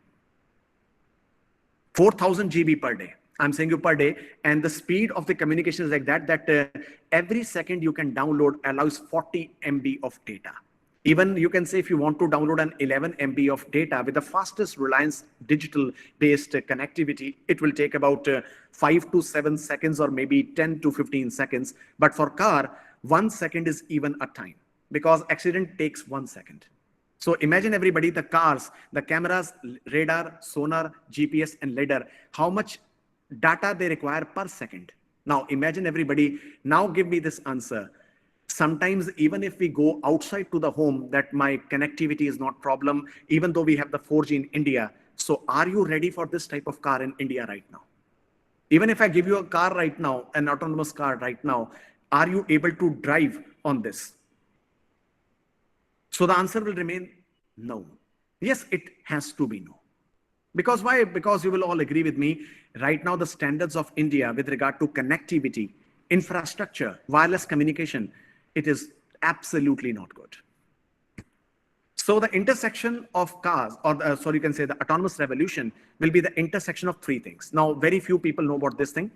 4,000 GB per day. I'm saying you per day. And the speed of the communication is like that every second you can download allows 40 MB of data. Even you can say if you want to download an 11 MB of data with the fastest Reliance digital based connectivity, it will take about 5 to 7 seconds or maybe 10 to 15 seconds. But for car, 1 second is even a time because accident takes 1 second. So imagine everybody, the cars, the cameras, radar, sonar, GPS and LiDAR, how much data they require per second. Now imagine everybody, now give me this answer. Sometimes even if we go outside to the home, that my connectivity is not problem, even though we have the 4G in India. So are you ready for this type of car in India right now? Even if I give you a car right now, an autonomous car right now, are you able to drive on this? So the answer will remain no. Yes, it has to be no. Because why? Because you will all agree with me, right now the standards of India with regard to connectivity, infrastructure, wireless communication, it is absolutely not good. So the intersection of cars, or you can say the autonomous revolution, will be the intersection of 3 things. Now, very few people know about this thing.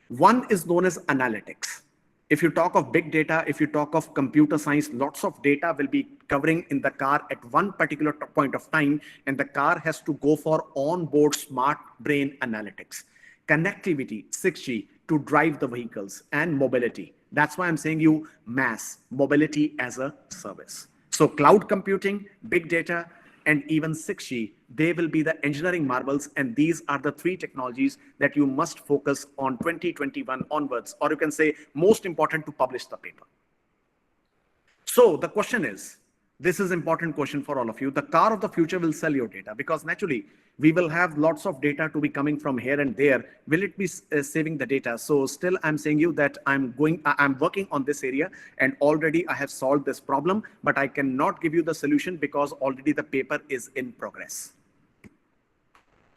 One is known as analytics. If you talk of big data, if you talk of computer science, lots of data will be covering in the car at one particular point of time, and the car has to go for onboard smart brain analytics. Connectivity, 6G, to drive the vehicles, and mobility. That's why I'm saying you mass mobility as a service. So cloud computing, big data, and even 6G, they will be the engineering marvels. And these are the 3 technologies that you must focus on 2021 onwards, or you can say most important to publish the paper. So the question is, this is important question for all of you. The car of the future will sell your data because naturally we will have lots of data to be coming from here and there. Will it be saving the data? So still I'm saying you that I'm working on this area and already I have solved this problem, but I cannot give you the solution because already the paper is in progress.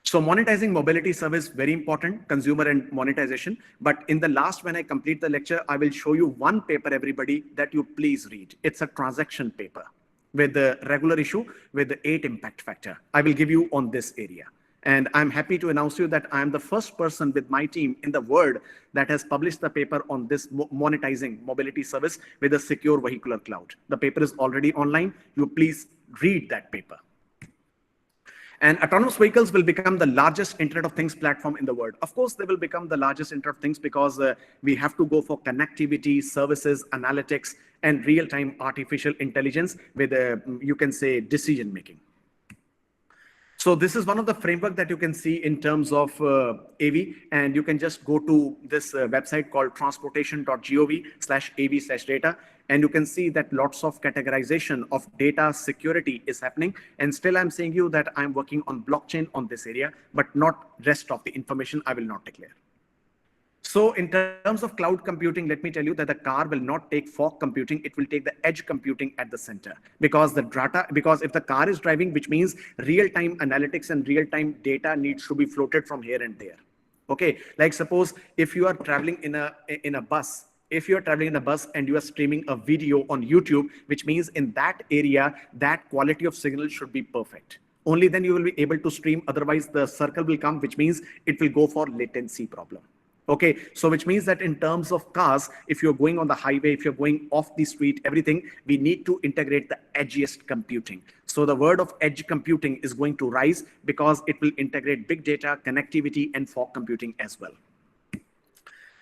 So monetizing mobility service, very important, consumer and monetization. But in the last, when I complete the lecture, I will show you one paper, everybody, that you please read. It's a transaction paper with the regular issue with the 8 impact factor. I will give you on this area. And I'm happy to announce to you that I'm the first person with my team in the world that has published the paper on this monetizing mobility service with a secure vehicular cloud. The paper is already online. You please read that paper. And autonomous vehicles will become the largest Internet of Things platform in the world. Of course, they will become the largest Internet of Things because we have to go for connectivity, services, analytics, and real-time artificial intelligence with, you can say, decision making. So this is one of the framework that you can see in terms of AV, and you can just go to this website called transportation.gov/AV/data, and you can see that lots of categorization of data security is happening. And still I'm saying you that I'm working on blockchain on this area, but not rest of the information I will not declare. So in terms of cloud computing, let me tell you that the car will not take fog computing. It will take the edge computing at the center because if the car is driving, which means real-time analytics and real-time data needs to be floated from here and there. Okay, like suppose if you are traveling in a bus, if you are traveling in a bus and you are streaming a video on YouTube, which means in that area, that quality of signal should be perfect. Only then you will be able to stream. Otherwise, the circle will come, which means it will go for latency problem. Okay, so which means that in terms of cars, if you're going on the highway, if you're going off the street, everything, we need to integrate the edgiest computing. So the word of edge computing is going to rise because it will integrate big data, connectivity, and fog computing as well.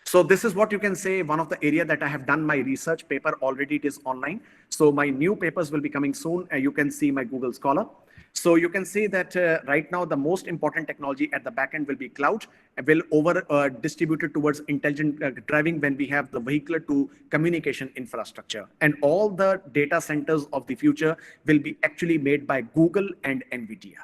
So this is what you can say, one of the area that I have done my research paper already. It is online. So my new papers will be coming soon. You can see my Google Scholar. So you can see that right now the most important technology at the back end will be cloud, will over distributed towards intelligent driving when we have the vehicular to communication infrastructure. And all the data centers of the future will be actually made by Google and NVIDIA.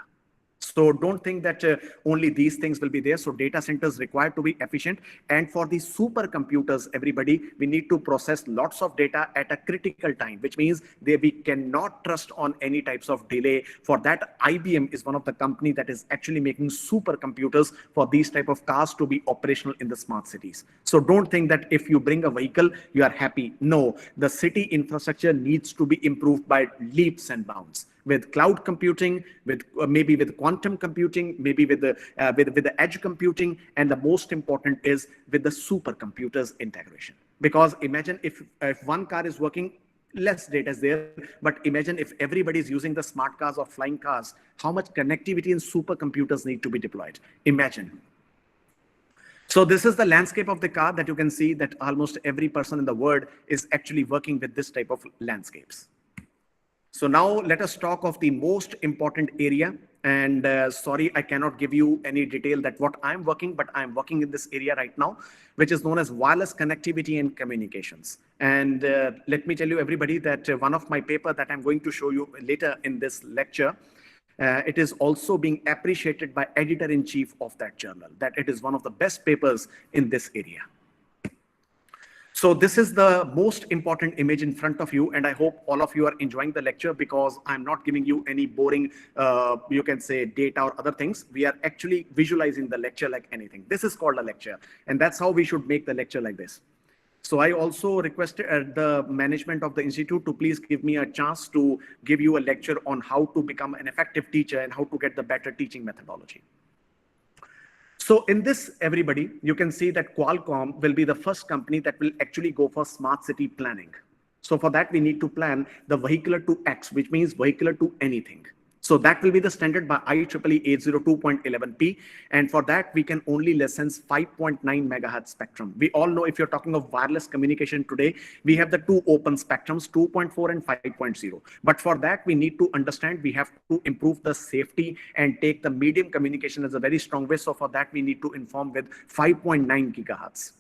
So don't think that only these things will be there. So data centers required to be efficient. And for the supercomputers, everybody, we need to process lots of data at a critical time, which means we cannot trust on any types of delay. For that, IBM is one of the company that is actually making supercomputers for these type of cars to be operational in the smart cities. So don't think that if you bring a vehicle, you are happy. No, the city infrastructure needs to be improved by leaps and bounds. With cloud computing, with maybe with quantum computing, maybe with the edge computing, and the most important is with the supercomputers integration. Because imagine if one car is working, less data is there, but imagine if everybody is using the smart cars or flying cars, how much connectivity and supercomputers need to be deployed. Imagine. So this is the landscape of the car that you can see that almost every person in the world is actually working with this type of landscapes. So now let us talk of the most important area. And sorry, I cannot give you any detail that what I'm working, but I'm working in this area right now, which is known as wireless connectivity and communications. And let me tell you, everybody, that one of my paper that I'm going to show you later in this lecture, it is also being appreciated by editor-in-chief of that journal, that it is one of the best papers in this area. So this is the most important image in front of you, and I hope all of you are enjoying the lecture because I'm not giving you any boring, you can say, data or other things. We are actually visualizing the lecture like anything. This is called a lecture, and that's how we should make the lecture like this. So I also requested the management of the institute to please give me a chance to give you a lecture on how to become an effective teacher and how to get the better teaching methodology. So in this, everybody, you can see that Qualcomm will be the first company that will actually go for smart city planning. So for that, we need to plan the vehicular to X, which means vehicular to anything. So that will be the standard by IEEE 802.11p. And for that, we can only license 5.9 megahertz spectrum. We all know if you're talking of wireless communication today, we have the two open spectrums, 2.4 and 5.0. But for that, we need to understand we have to improve the safety and take the medium communication as a very strong way. So for that, we need to inform with 5.9 gigahertz.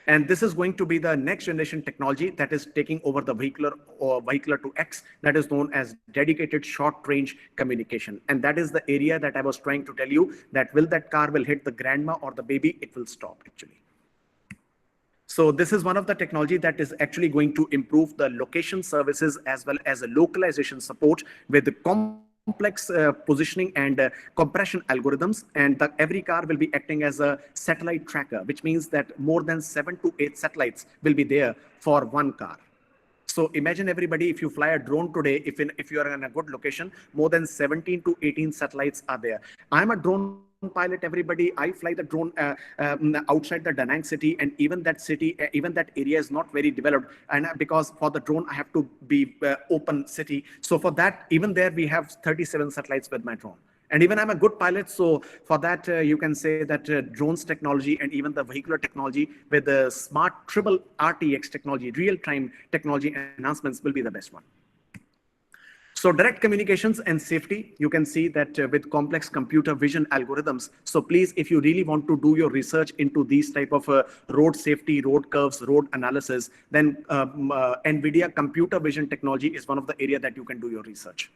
And this is going to be the next generation technology that is taking over the vehicular or vehicular to X, that is known as dedicated short range communication. And that is the area that I was trying to tell you, that will that car will hit the grandma or the baby, it will stop actually. So this is one of the technology that is actually going to improve the location services as well as a localization support with the complex positioning and compression algorithms. And every car will be acting as a satellite tracker, which means that more than 7 to 8 satellites will be there for one car. So imagine everybody, if you fly a drone today, if you are in a good location, more than 17 to 18 satellites are there. I'm a drone pilot, everybody. I fly the drone outside the Da Nang city, and even that city, even that area is not very developed. And because for the drone, I have to be open city. So for that, even there, we have 37 satellites with my drone. And even I'm a good pilot, so for that, you can say that drones technology and even the vehicular technology with the smart triple RTX technology, real-time technology enhancements will be the best one. So direct communications and safety, you can see that with complex computer vision algorithms. So please, if you really want to do your research into these type of road safety, road curves, road analysis, then NVIDIA computer vision technology is one of the area that you can do your research.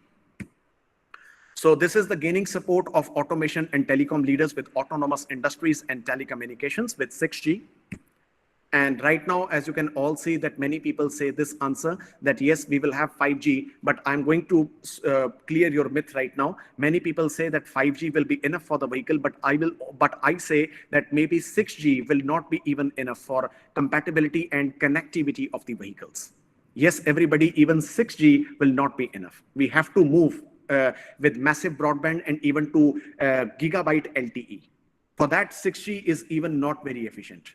So this is the gaining support of automation and telecom leaders with autonomous industries and telecommunications with 6G. And right now, as you can all see, that many people say this answer, that yes, we will have 5G, but I'm going to clear your myth right now. Many people say that 5G will be enough for the vehicle, but I say that maybe 6G will not be even enough for compatibility and connectivity of the vehicles. Yes, everybody, even 6G will not be enough. We have to move with massive broadband and even to gigabyte LTE. For that, 6G is even not very efficient.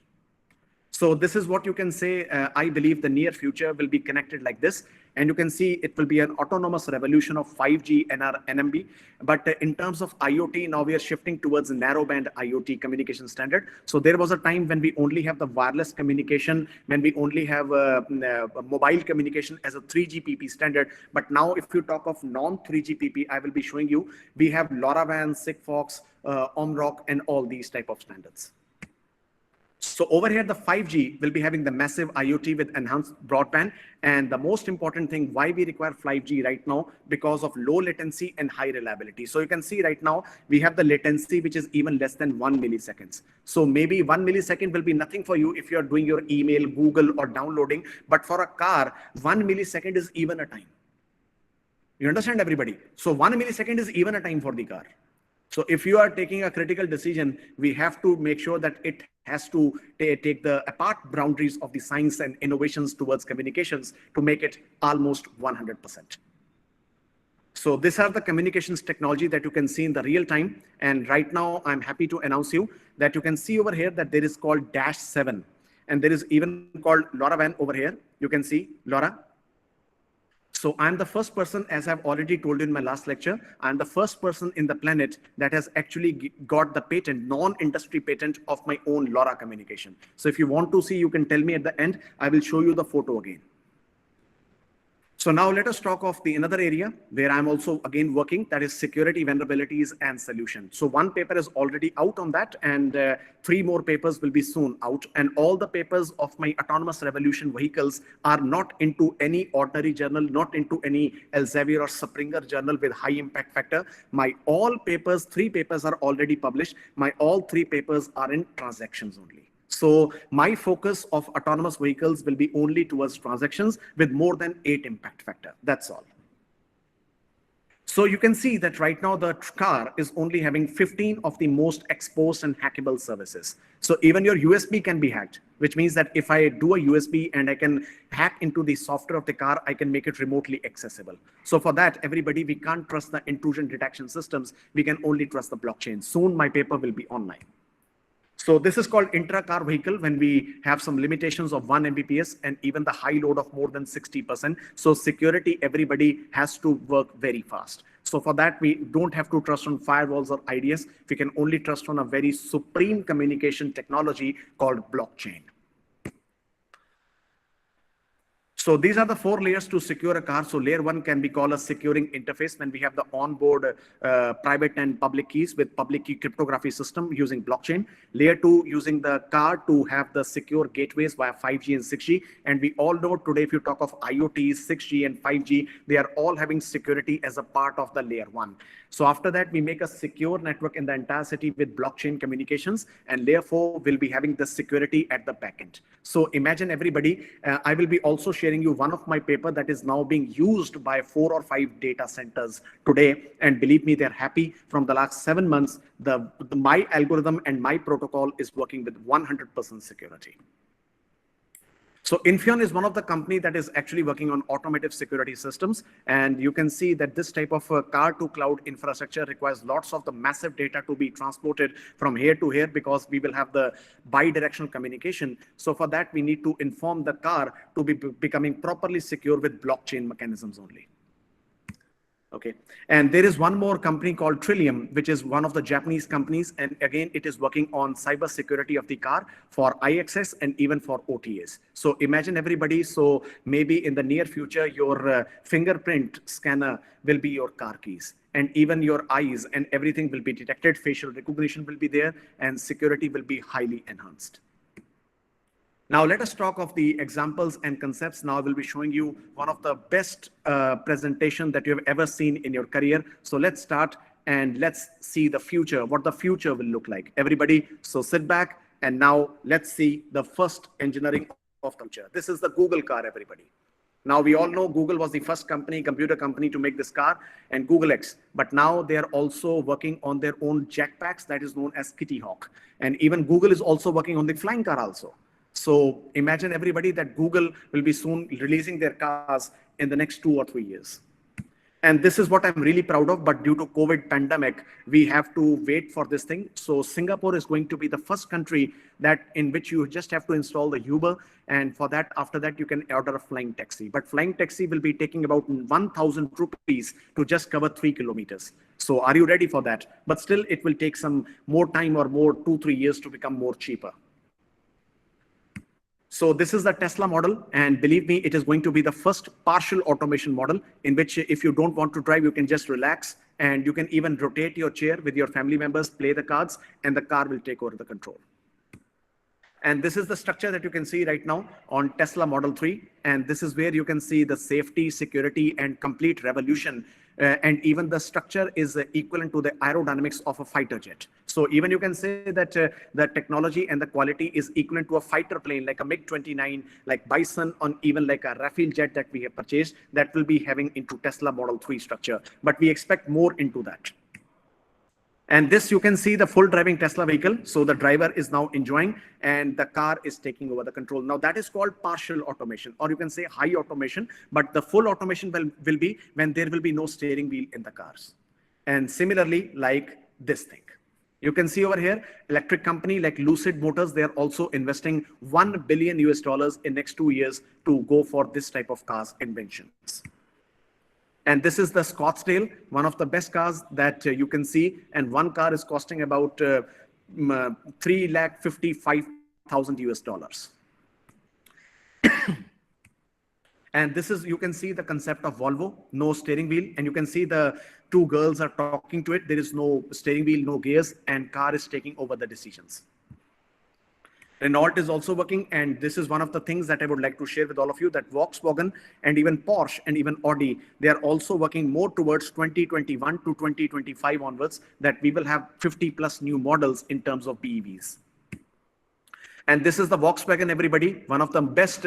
So this is what you can say. I believe the near future will be connected like this. And you can see it will be an autonomous revolution of 5G NMB. But in terms of IoT, now we are shifting towards a narrowband IoT communication standard. So there was a time when we only have the wireless communication, when we only have mobile communication as a 3GPP standard. But now if you talk of non-3GPP, I will be showing you, we have LoRaWAN, Sigfox, Omrock, and all these type of standards. So over here, the 5G will be having the massive IoT with enhanced broadband. And the most important thing, why we require 5G right now, because of low latency and high reliability. So you can see right now, we have the latency, which is even less than 1 milliseconds. So maybe 1 millisecond will be nothing for you if you're doing your email, Google, or downloading. But for a car, 1 millisecond is even a time. You understand, everybody? So 1 millisecond is even a time for the car. So if you are taking a critical decision, we have to make sure that it has to take the apart boundaries of the science and innovations towards communications to make it almost 100%. So these are the communications technology that you can see in the real time. And right now, I'm happy to announce you that you can see over here that there is called Day5-7. And there is even called LoRaWAN over here. You can see LoRa. So I'm the first person, as I've already told you in my last lecture, I'm the first person in the planet that has actually got the patent, non-industry patent of my own LoRa communication. So if you want to see, you can tell me at the end, I will show you the photo again. So now let us talk of the another area where I'm also again working, that is security vulnerabilities and solutions. So one paper is already out on that, and 3 more papers will be soon out. And all the papers of my autonomous revolution vehicles are not into any ordinary journal, not into any Elsevier or Springer journal with high impact factor. My all papers, 3 papers are already published. My all 3 papers are in transactions only. So my focus of autonomous vehicles will be only towards transactions with more than 8 impact factor. That's all. So you can see that right now the car is only having 15 of the most exposed and hackable services. So even your USB can be hacked, which means that if I do a USB and I can hack into the software of the car, I can make it remotely accessible. So for that, everybody, we can't trust the intrusion detection systems. We can only trust the blockchain. Soon my paper will be online. So this is called intra-car vehicle when we have some limitations of 1 Mbps and even the high load of more than 60%. So security, everybody has to work very fast. So for that, we don't have to trust on firewalls or IDS. We can only trust on a very supreme communication technology called blockchain. So these are the 4 layers to secure a car. So layer 1 can be called a securing interface when we have the onboard private and public keys with public key cryptography system using blockchain. Layer 2 using the car to have the secure gateways via 5G and 6G. And we all know today, if you talk of IoT, 6G and 5G, they are all having security as a part of the layer 1. So after that, we make a secure network in the entire city with blockchain communications, and layer 4 will be having the security at the back end. So imagine everybody, I will be also sharing you one of my paper that is now being used by 4 or 5 data centers today. And believe me, they're happy. From the last 7 months, my algorithm and my protocol is working with 100% security. So Infineon is one of the company that is actually working on automotive security systems. And you can see that this type of car to cloud infrastructure requires lots of the massive data to be transported from here to here, because we will have the bi-directional communication. So for that, we need to inform the car to be becoming properly secure with blockchain mechanisms only. Okay, and there is one more company called Trillium, which is one of the Japanese companies, and again it is working on cyber security of the car for IXS and even for OTAs. So imagine everybody, so maybe in the near future your fingerprint scanner will be your car keys, and even your eyes and everything will be detected, facial recognition will be there, and security will be highly enhanced. Now let us talk of the examples and concepts. Now I will be showing you one of the best presentation that you have ever seen in your career. So let's start and let's see the future, what the future will look like. Everybody, so sit back and now let's see the first engineering of the future. This is the Google car, everybody. Now we all know Google was the first company, computer company to make this car, and Google X. But now they are also working on their own jetpacks that is known as Kitty Hawk. And even Google is also working on the flying car also. So imagine everybody that Google will be soon releasing their cars in the next 2 or 3 years. And this is what I'm really proud of, but due to COVID pandemic, we have to wait for this thing. So Singapore is going to be the first country that in which you just have to install the Uber. And for that, after that, you can order a flying taxi. But flying taxi will be taking about 1,000 rupees to just cover 3 kilometers. So are you ready for that? But still, it will take some more time or more 2-3 years to become more cheaper. So this is the Tesla model, and believe me, it is going to be the first partial automation model in which if you don't want to drive, you can just relax, and you can even rotate your chair with your family members, play the cards, and the car will take over the control. And this is the structure that you can see right now on Tesla Model 3. And this is where you can see the safety, security, and complete revolution. And even the structure is equivalent to the aerodynamics of a fighter jet. So even you can say that the technology and the quality is equivalent to a fighter plane like a MiG-29, like Bison, or even like a Rafale jet that we have purchased that will be having into Tesla Model 3 structure. But we expect more into that. And this, you can see the full driving Tesla vehicle. So the driver is now enjoying and the car is taking over the control. Now that is called partial automation, or you can say high automation, but the full automation will be when there will be no steering wheel in the cars. And similarly, like this thing. You can see over here, electric company like Lucid Motors, they are also investing $1 billion in next 2 years to go for this type of cars inventions. And this is the Scottsdale, one of the best cars that you can see. And one car is costing about $355,000. And this is, you can see the concept of Volvo, no steering wheel. And you can see the 2 girls are talking to it. There is no steering wheel, no gears, and car is taking over the decisions. Renault is also working, and this is one of the things that I would like to share with all of you, that Volkswagen and even Porsche and even Audi, they are also working more towards 2021 to 2025 onwards, that we will have 50 plus new models in terms of BEVs. And this is the Volkswagen, everybody, one of the best,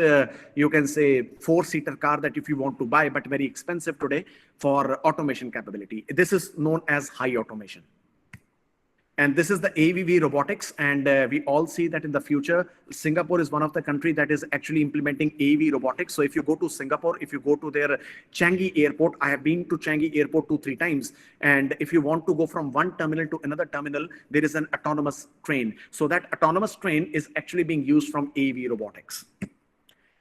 you can say, 4-seater car that if you want to buy, but very expensive today for automation capability. This is known as high automation. And this is the AVV robotics. And we all see that in the future, Singapore is one of the countries that is actually implementing AV robotics. So if you go to Singapore, if you go to their Changi airport, I have been to Changi airport 2-3 times. And if you want to go from one terminal to another terminal, there is an autonomous train. So that autonomous train is actually being used from AV robotics.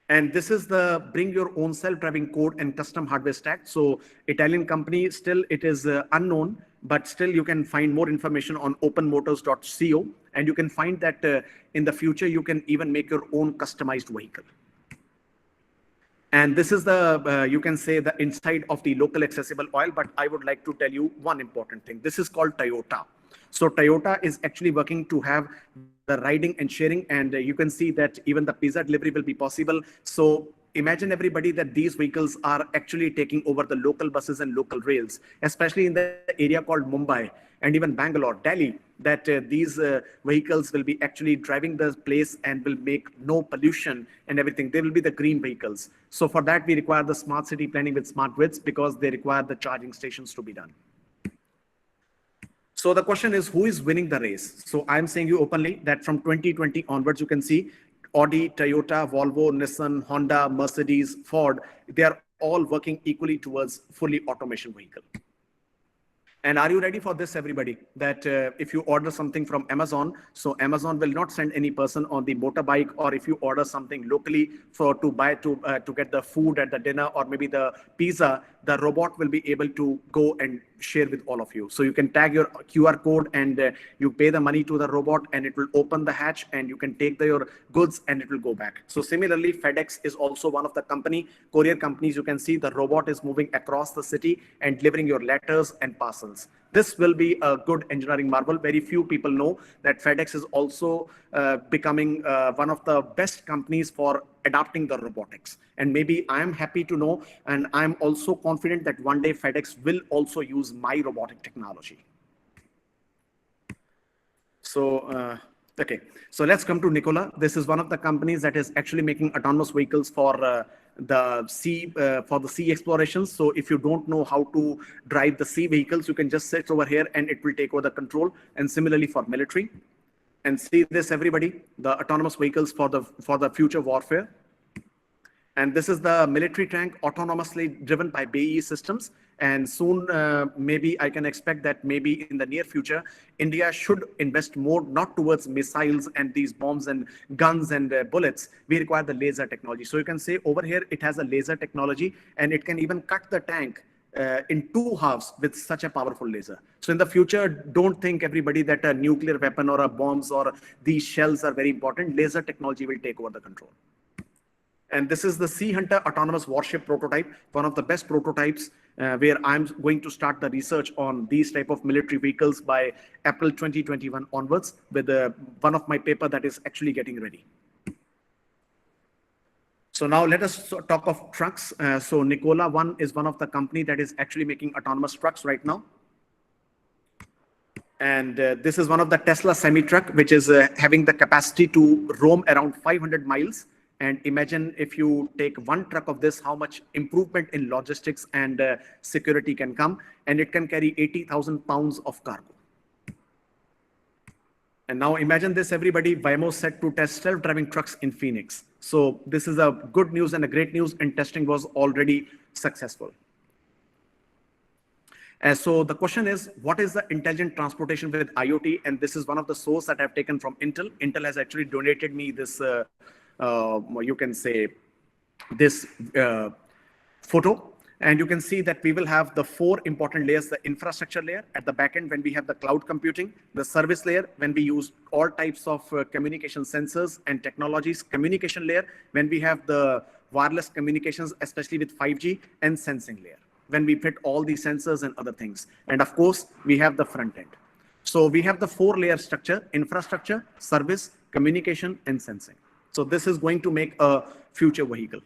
And this is the bring your own self-driving code and custom hardware stack. So Italian company, still it is unknown, but still you can find more information on openmotors.co. And you can find that in the future, you can even make your own customized vehicle. And this is the, you can say, the inside of the local accessible oil. But I would like to tell you one important thing. This is called Toyota. So Toyota is actually working to have the riding and sharing. And you can see that even the pizza delivery will be possible. So imagine everybody that these vehicles are actually taking over the local buses and local rails, especially in the area called Mumbai and even Bangalore, Delhi, that these vehicles will be actually driving the place and will make no pollution and everything. They will be the green vehicles. So for that, we require the smart city planning with smart grids, because they require the charging stations to be done. So the question is, who is winning the race? So I'm saying you openly that from 2020 onwards, you can see Audi, Toyota, Volvo, Nissan, Honda, Mercedes, Ford, they are all working equally towards fully automation vehicle. And are you ready for this, everybody? That if you order something from Amazon, so Amazon will not send any person on the motorbike, or if you order something locally for to buy to get the food at the dinner or maybe the pizza, the robot will be able to go and share with all of you. So you can tag your QR code and you pay the money to the robot, and it will open the hatch and you can take your goods and it will go back. So similarly, FedEx is also one of the courier companies. You can see the robot is moving across the city and delivering your letters and parcels. This will be a good engineering marvel. Very few people know that FedEx is also becoming one of the best companies for adopting the robotics. And maybe I am happy to know, and I'm also confident that one day FedEx will also use my robotic technology. So, okay, so let's come to Nikola. This is one of the companies that is actually making autonomous vehicles for the sea explorations. So if you don't know how to drive the sea vehicles, you can just sit over here and it will take over the control. And similarly for military. And see this, everybody, the autonomous vehicles for the future warfare. And this is the military tank autonomously driven by BAE systems. And soon, maybe I can expect that maybe in the near future, India should invest more, not towards missiles and these bombs and guns and bullets. We require the laser technology. So you can say over here, it has a laser technology, and it can even cut the tank in two halves with such a powerful laser. So in the future, don't think, everybody, that a nuclear weapon or a bombs or these shells are very important. Laser technology will take over the control. And this is the Sea Hunter autonomous warship prototype, one of the best prototypes, where I'm going to start the research on these type of military vehicles by April 2021 onwards, with one of my paper that is actually getting ready. So now let us talk of trucks. So Nikola One is one of the company that is actually making autonomous trucks right now. And this is one of the Tesla semi-truck, which is having the capacity to roam around 500 miles. And imagine if you take one truck of this, how much improvement in logistics and security can come. And it can carry 80,000 pounds of cargo. And now imagine this, everybody, Waymo set to test self-driving trucks in Phoenix. So this is a good news and a great news, and testing was already successful. So the question is, what is the intelligent transportation with IoT? And this is one of the source that I've taken from Intel. Intel has actually donated me this, you can say, this photo. And you can see that we will have the four important layers: the infrastructure layer at the back end when we have the cloud computing, the service layer when we use all types of communication sensors and technologies, communication layer when we have the wireless communications, especially with 5G, and sensing layer when we fit all these sensors and other things. And of course, we have the front end. So we have the four-layer structure: infrastructure, service, communication, and sensing. So this is going to make a future vehicle.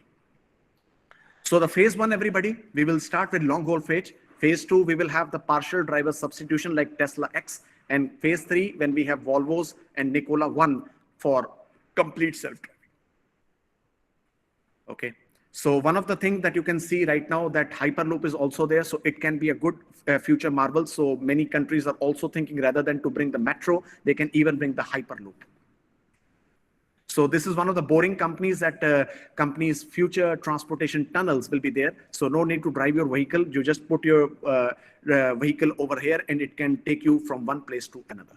So the phase one, everybody, we will start with long haul freight. Phase two, we will have the partial driver substitution like Tesla X. And phase three, when we have Volvos and Nikola One for complete self-driving. Okay. So one of the things that you can see right now, that Hyperloop is also there. So it can be a good future marvel. So many countries are also thinking, rather than to bring the metro, they can even bring the Hyperloop. So this is one of the boring companies that companies' future transportation tunnels will be there. So no need to drive your vehicle. You just put your vehicle over here and it can take you from one place to another.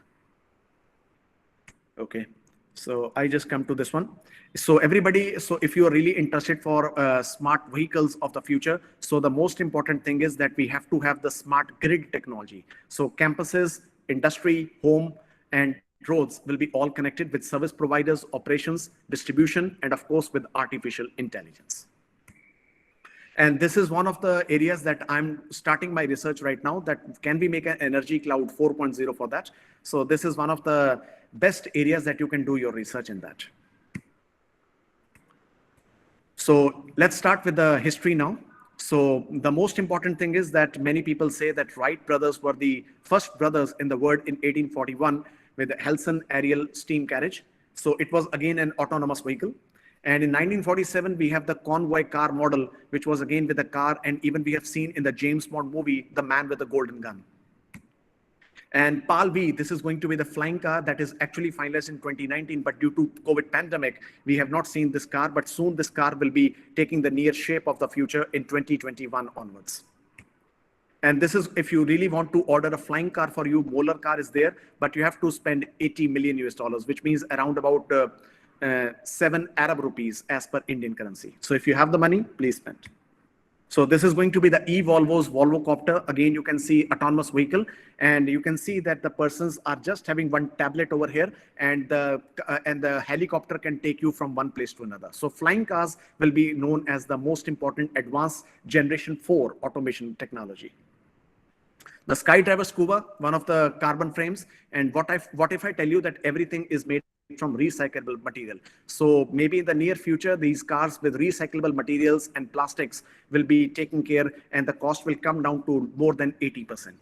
Okay. So I just come to this one. So everybody, so if you are really interested for smart vehicles of the future, so the most important thing is that we have to have the smart grid technology. So campuses, industry, home, and roads will be all connected with service providers, operations, distribution, and of course with artificial intelligence. And this is one of the areas that I'm starting my research right now, that can we make an energy cloud 4.0 for that. So this is one of the best areas that you can do your research in that. So let's start with the history now. So the most important thing is that many people say that Wright brothers were the first brothers in the world in 1841 with the Helson Ariel steam carriage. So it was again an autonomous vehicle. And in 1947, we have the convoy car model, which was again with a car. And even we have seen in the James Bond movie, the man with the golden gun. And PAL V, this is going to be the flying car that is actually finalized in 2019, but due to COVID pandemic, we have not seen this car, but soon this car will be taking the near shape of the future in 2021 onwards. And this is, if you really want to order a flying car for you, Molar car is there, but you have to spend 80 million US dollars, which means around about 7 Arab rupees as per Indian currency. So if you have the money, please spend. So this is going to be the e-Volvo's Volvo Copter. Again, you can see autonomous vehicle, and you can see that the persons are just having one tablet over here, and the helicopter can take you from one place to another. So flying cars will be known as the most important advanced generation 4 automation technology. The Skydriver Scuba, one of the carbon frames. And what if I tell you that everything is made from recyclable material? So maybe in the near future, these cars with recyclable materials and plastics will be taken care, and the cost will come down to more than 80%.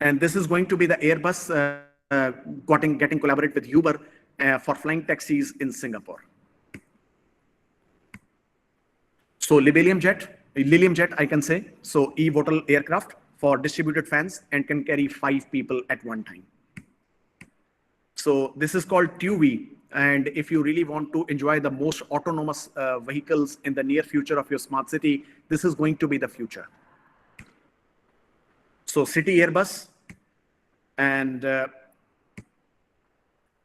And this is going to be the Airbus getting collaborate with Uber for flying taxis in Singapore. So Lilium Jet, I can say. So eVTOL aircraft for distributed fans and can carry 5 people at one time. So this is called TUI. And if you really want to enjoy the most autonomous vehicles in the near future of your smart city, this is going to be the future. So City Airbus. And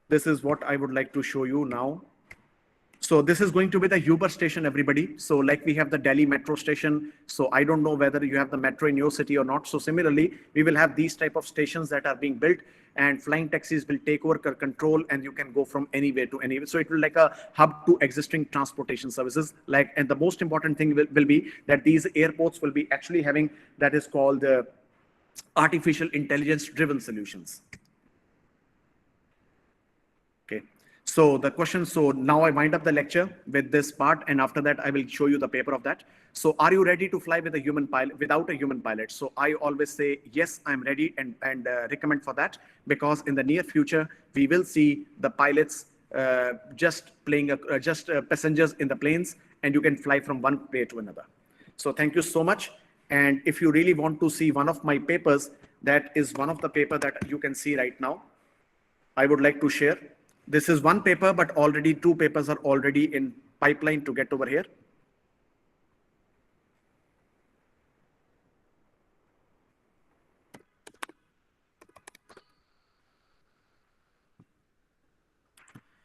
this is what I would like to show you now. So this is going to be the Uber station, everybody. So like we have the Delhi metro station. So I don't know whether you have the metro in your city or not. So similarly, we will have these type of stations that are being built, and flying taxis will take over control, and you can go from anywhere to anywhere. So it will like a hub to existing transportation services. And the most important thing will be that these airports will be actually having, that is called artificial intelligence driven solutions. Okay. So the question, so now I wind up the lecture with this part, and after that I will show you the paper of that. So are you ready to fly with a human pilot, without a human pilot? So I always say, yes, I'm ready, and recommend for that, because in the near future, we will see the pilots just playing, passengers in the planes, and you can fly from one place to another. So thank you so much. And if you really want to see one of my papers, that is one of the paper that you can see right now, I would like to share. This is one paper, but already 2 papers are already in pipeline to get over here.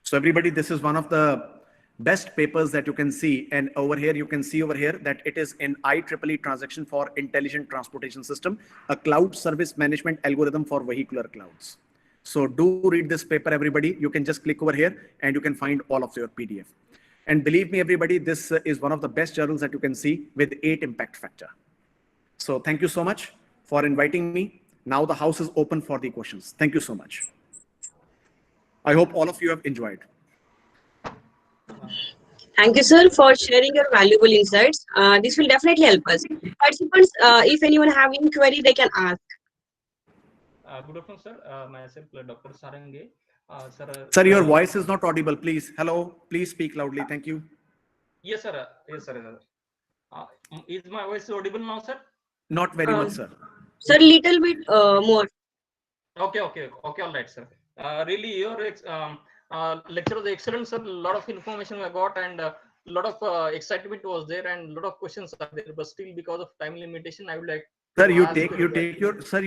So everybody, this is one of the best papers that you can see. And over here, you can see over here that it is in IEEE transaction for intelligent transportation system, a cloud service management algorithm for vehicular clouds. So do read this paper, everybody. You can just click over here and you can find all of your PDF. And believe me, everybody, this is one of the best journals that you can see with 8 impact factor. So thank you so much for inviting me. Now the house is open for the questions. Thank you so much. I hope all of you have enjoyed. Thank you, sir, for sharing your valuable insights. This will definitely help us. Participants, if anyone have any query, they can ask. Good afternoon, sir. Myself, Dr. Sarange. Sir, your voice is not audible. Please, hello. Please speak loudly. Thank you. Yes, sir. Yes, sir. Is my voice audible now, sir? Not very much, sir. Sir, little bit more. Okay. All right, sir. Really, your lecture was excellent, sir. A lot of information I got, and a lot of excitement was there, and a lot of questions are there. But still, because of time limitation, I would like. Sir, you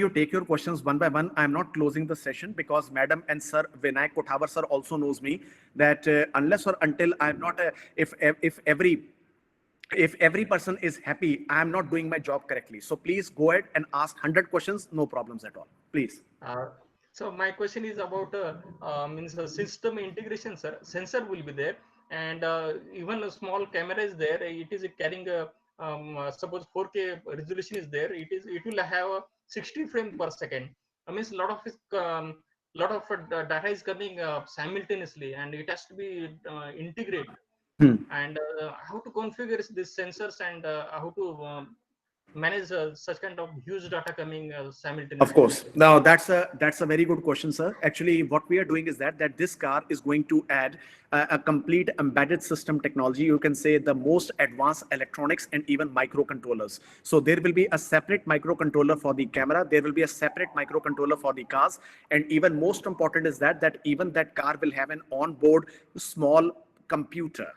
take your questions one by one. I'm not closing the session because Madam and Sir Vinayak Kothawar sir also knows me that unless or until I'm not if every person is happy, I'm not doing my job correctly. So please go ahead and ask 100 questions, no problems at all. Please. So my question is about means system integration, sir. Sensor will be there, and even a small camera is there. It is carrying a suppose 4K resolution is there. It will have a 60 frame per second. I means a lot of data is coming simultaneously, and it has to be integrated. Hmm. And how to configure these sensors, and how to manage such kind of huge data coming Of simultaneously. course. Now that's a very good question, sir. Actually, what we are doing is that this car is going to add a complete embedded system technology. You can say the most advanced electronics and even microcontrollers. So there will be a separate microcontroller for the camera. There will be a separate microcontroller for the cars. And even most important is that even that car will have an onboard small computer.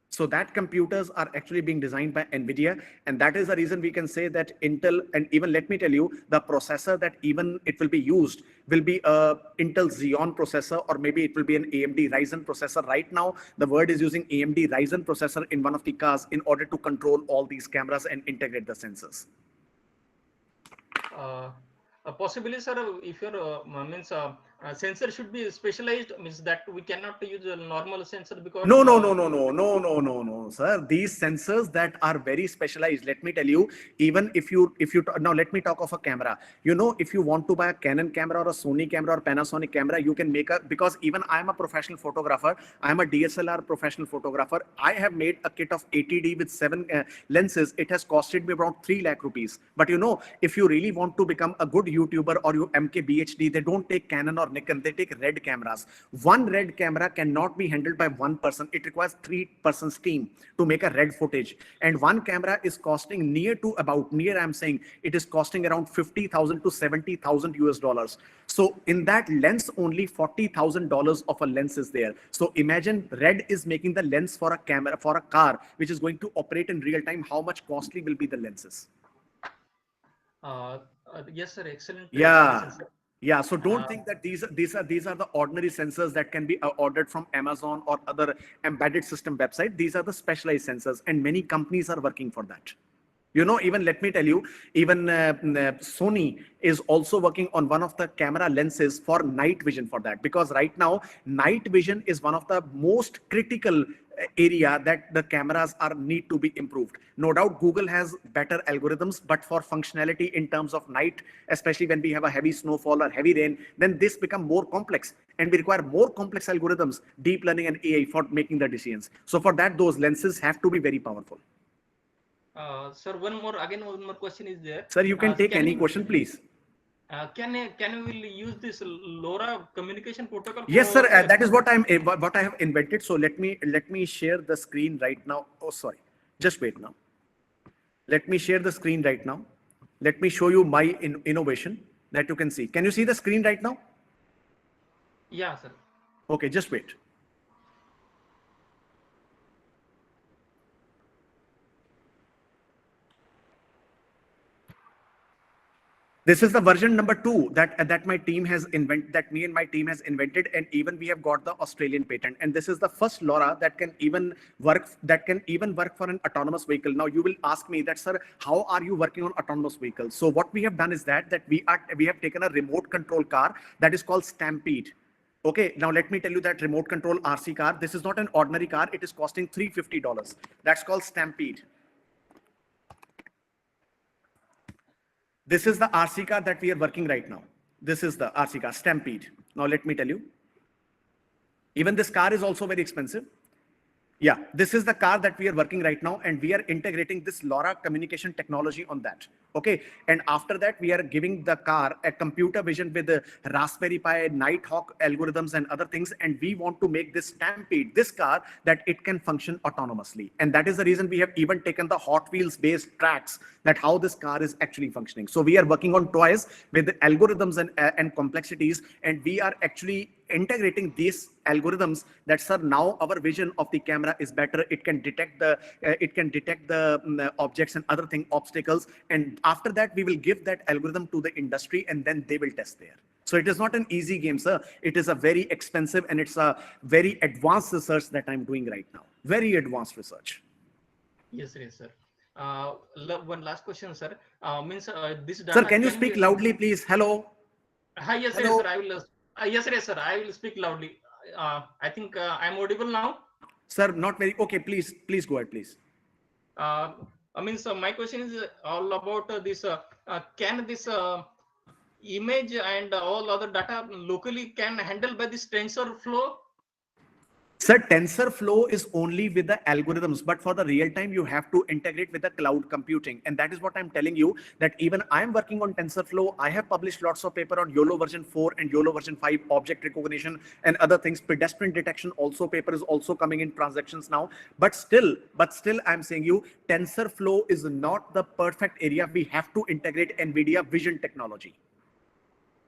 So that computers are actually being designed by NVIDIA. And that is the reason we can say that Intel, and even let me tell you, the processor that even it will be used will be a Intel Xeon processor, or maybe it will be an AMD Ryzen processor. Right now, the word is using AMD Ryzen processor in one of the cars in order to control all these cameras and integrate the sensors. Possibly, sir, if your means sensor should be specialized, means that we cannot use a normal sensor because No, sir. These sensors that are very specialized. Let me tell you, even if you now let me talk of a camera. You know, if you want to buy a Canon camera or a Sony camera or Panasonic camera, you can make because even I am a professional photographer. I am a DSLR professional photographer. I have made a kit of 80D with 7 lenses. It has costed me around 3 lakh rupees. But you know, if you really want to become a good YouTuber or you MKBHD, they don't take Canon or Nikon, they take RED cameras. One RED camera cannot be handled by one person. It requires 3 persons team to make a RED footage. And one camera is costing I'm saying it is costing around 50,000 to 70,000 US dollars. So in that lens, only $40,000 of a lens is there. So imagine RED is making the lens for a camera, for a car, which is going to operate in real time. How much costly will be the lenses? Yes, sir. Excellent Yeah. sensor. Yeah, so don't think that these are the ordinary sensors that can be ordered from Amazon or other embedded system website. These are the specialized sensors, and many companies are working for that. You know, even let me tell you, even Sony is also working on one of the camera lenses for night vision for that, because right now night vision is one of the most critical area that the cameras are need to be improved. No doubt Google has better algorithms, but for functionality in terms of night, especially when we have a heavy snowfall or heavy rain, then this become more complex, and we require more complex algorithms, deep learning and AI for making the decisions. So for that, those lenses have to be very powerful. Sir, one more question is there. Sir, you can take any question, please. Can we use this LoRa communication protocol? Yes, sir. That is what I have invented. So let me share the screen right now. Oh, sorry. Just wait now. Let me share the screen right now. Let me show you my innovation that you can see. Can you see the screen right now? Yeah, sir. Okay, just wait. This is the version number 2 that my team has invented, that me and my team has invented, and even we have got the Australian patent. And this is the first LoRa that can even work for an autonomous vehicle. Now you will ask me that, sir, how are you working on autonomous vehicles? So what we have done is that we have taken a remote control car that is called Stampede. Okay, now let me tell you that remote control RC car. This is not an ordinary car. It is costing $350. That's called Stampede. This is the RC car that we are working right now. This is the RC car, Stampede. Now let me tell you. Even this car is also very expensive. Yeah, this is the car that we are working right now, and we are integrating this LoRa communication technology on that. Okay, and after that, we are giving the car a computer vision with the Raspberry Pi, Nighthawk algorithms and other things, and we want to make this Stampede, this car, that it can function autonomously. And that is the reason we have even taken the Hot Wheels based tracks that how this car is actually functioning. So we are working on toys with the algorithms and complexities, and we are actually integrating these algorithms that, sir, now our vision of the camera is better. It can detect the objects and other obstacles, and after that we will give that algorithm to the industry, and then they will test there. So it is not an easy game, sir. It is a very expensive, and it's a very advanced research that I'm doing right now. Very advanced research. Yes, sir. One last question, sir. This data. Sir, can you speak loudly, please? Hello. Yes, Hello. sir. I will. Yes, sir. I will speak loudly. I think I'm audible now. Sir, not very. Okay, please go ahead, please. I mean, so my question is all about this. Can this image and all other data locally can handle by this TensorFlow? Sir, TensorFlow is only with the algorithms, but for the real time, you have to integrate with the cloud computing. And that is what I'm telling you, that even I'm working on TensorFlow. I have published lots of paper on YOLO version 4 and YOLO version 5, object recognition and other things. Pedestrian detection also paper is also coming in transactions now. But still, I'm saying you, TensorFlow is not the perfect area. We have to integrate NVIDIA vision technology.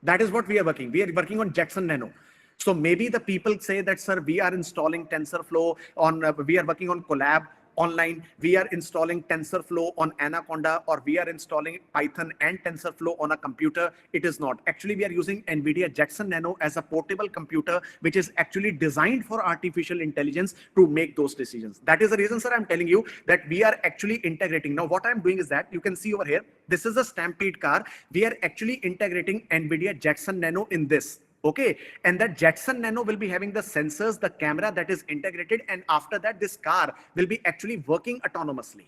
That is what we are working. We are working on Jackson Nano. So maybe the people say that, sir, we are installing TensorFlow on, we are working on Collab online, we are installing TensorFlow on Anaconda, or we are installing Python and TensorFlow on a computer. It is not. Actually, we are using NVIDIA Jackson Nano as a portable computer, which is actually designed for artificial intelligence to make those decisions. That is the reason, sir, I'm telling you that we are actually integrating. Now, what I'm doing is that you can see over here, this is a Stampede car. We are actually integrating NVIDIA Jackson Nano in this. Okay, and that Jackson Nano will be having the sensors, the camera that is integrated, and after that, this car will be actually working autonomously,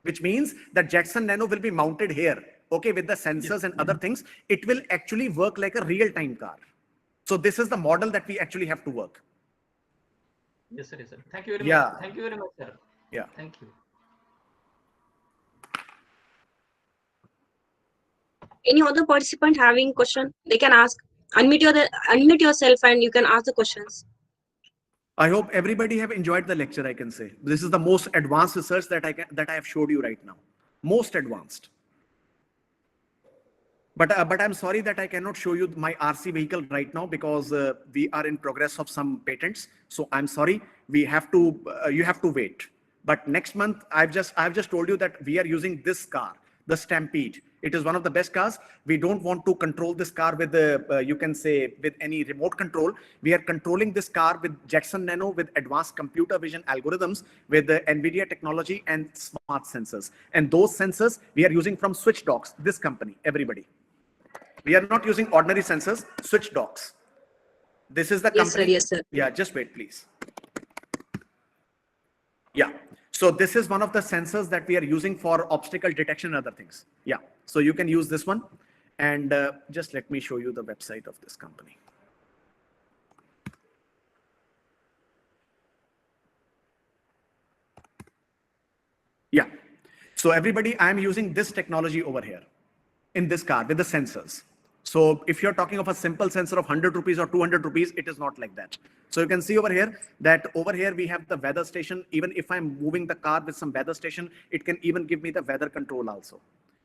which means that Jackson Nano will be mounted here, okay, with the sensors and other things. It will actually work like a real-time car. So this is the model that we actually have to work. Yes, sir. Yes, sir. Thank you very much. Thank you very much, sir. Yeah. Thank you. Any other participant having question, they can ask. Unmute yourself and you can ask the questions. I hope everybody have enjoyed the lecture. I can say this is the most advanced research that I have showed you right now. Most advanced. But I'm sorry that I cannot show you my RC vehicle right now because we are in progress of some patents. So I'm sorry, we have to you have to wait. But next month, I've just told you that we are using this car, the Stampede. It is one of the best cars. We don't want to control this car with the, you can say, with any remote control. We are controlling this car with Jackson Nano, with advanced computer vision algorithms, with the NVIDIA technology and smart sensors. And those sensors we are using from SwitchDocs, this company, everybody. We are not using ordinary sensors, SwitchDocs. This is the company. Yes, sir. Yeah, just wait, please. Yeah. So this is one of the sensors that we are using for obstacle detection and other things. Yeah. So you can use this one. And just let me show you the website of this company. Yeah. So everybody, I'm using this technology over here in this car with the sensors. So if you're talking of a simple sensor of 100 rupees or 200 rupees, it is not like that. So you can see over here that over here we have the weather station. Even if I'm moving the car with some weather station, it can even give me the weather control also.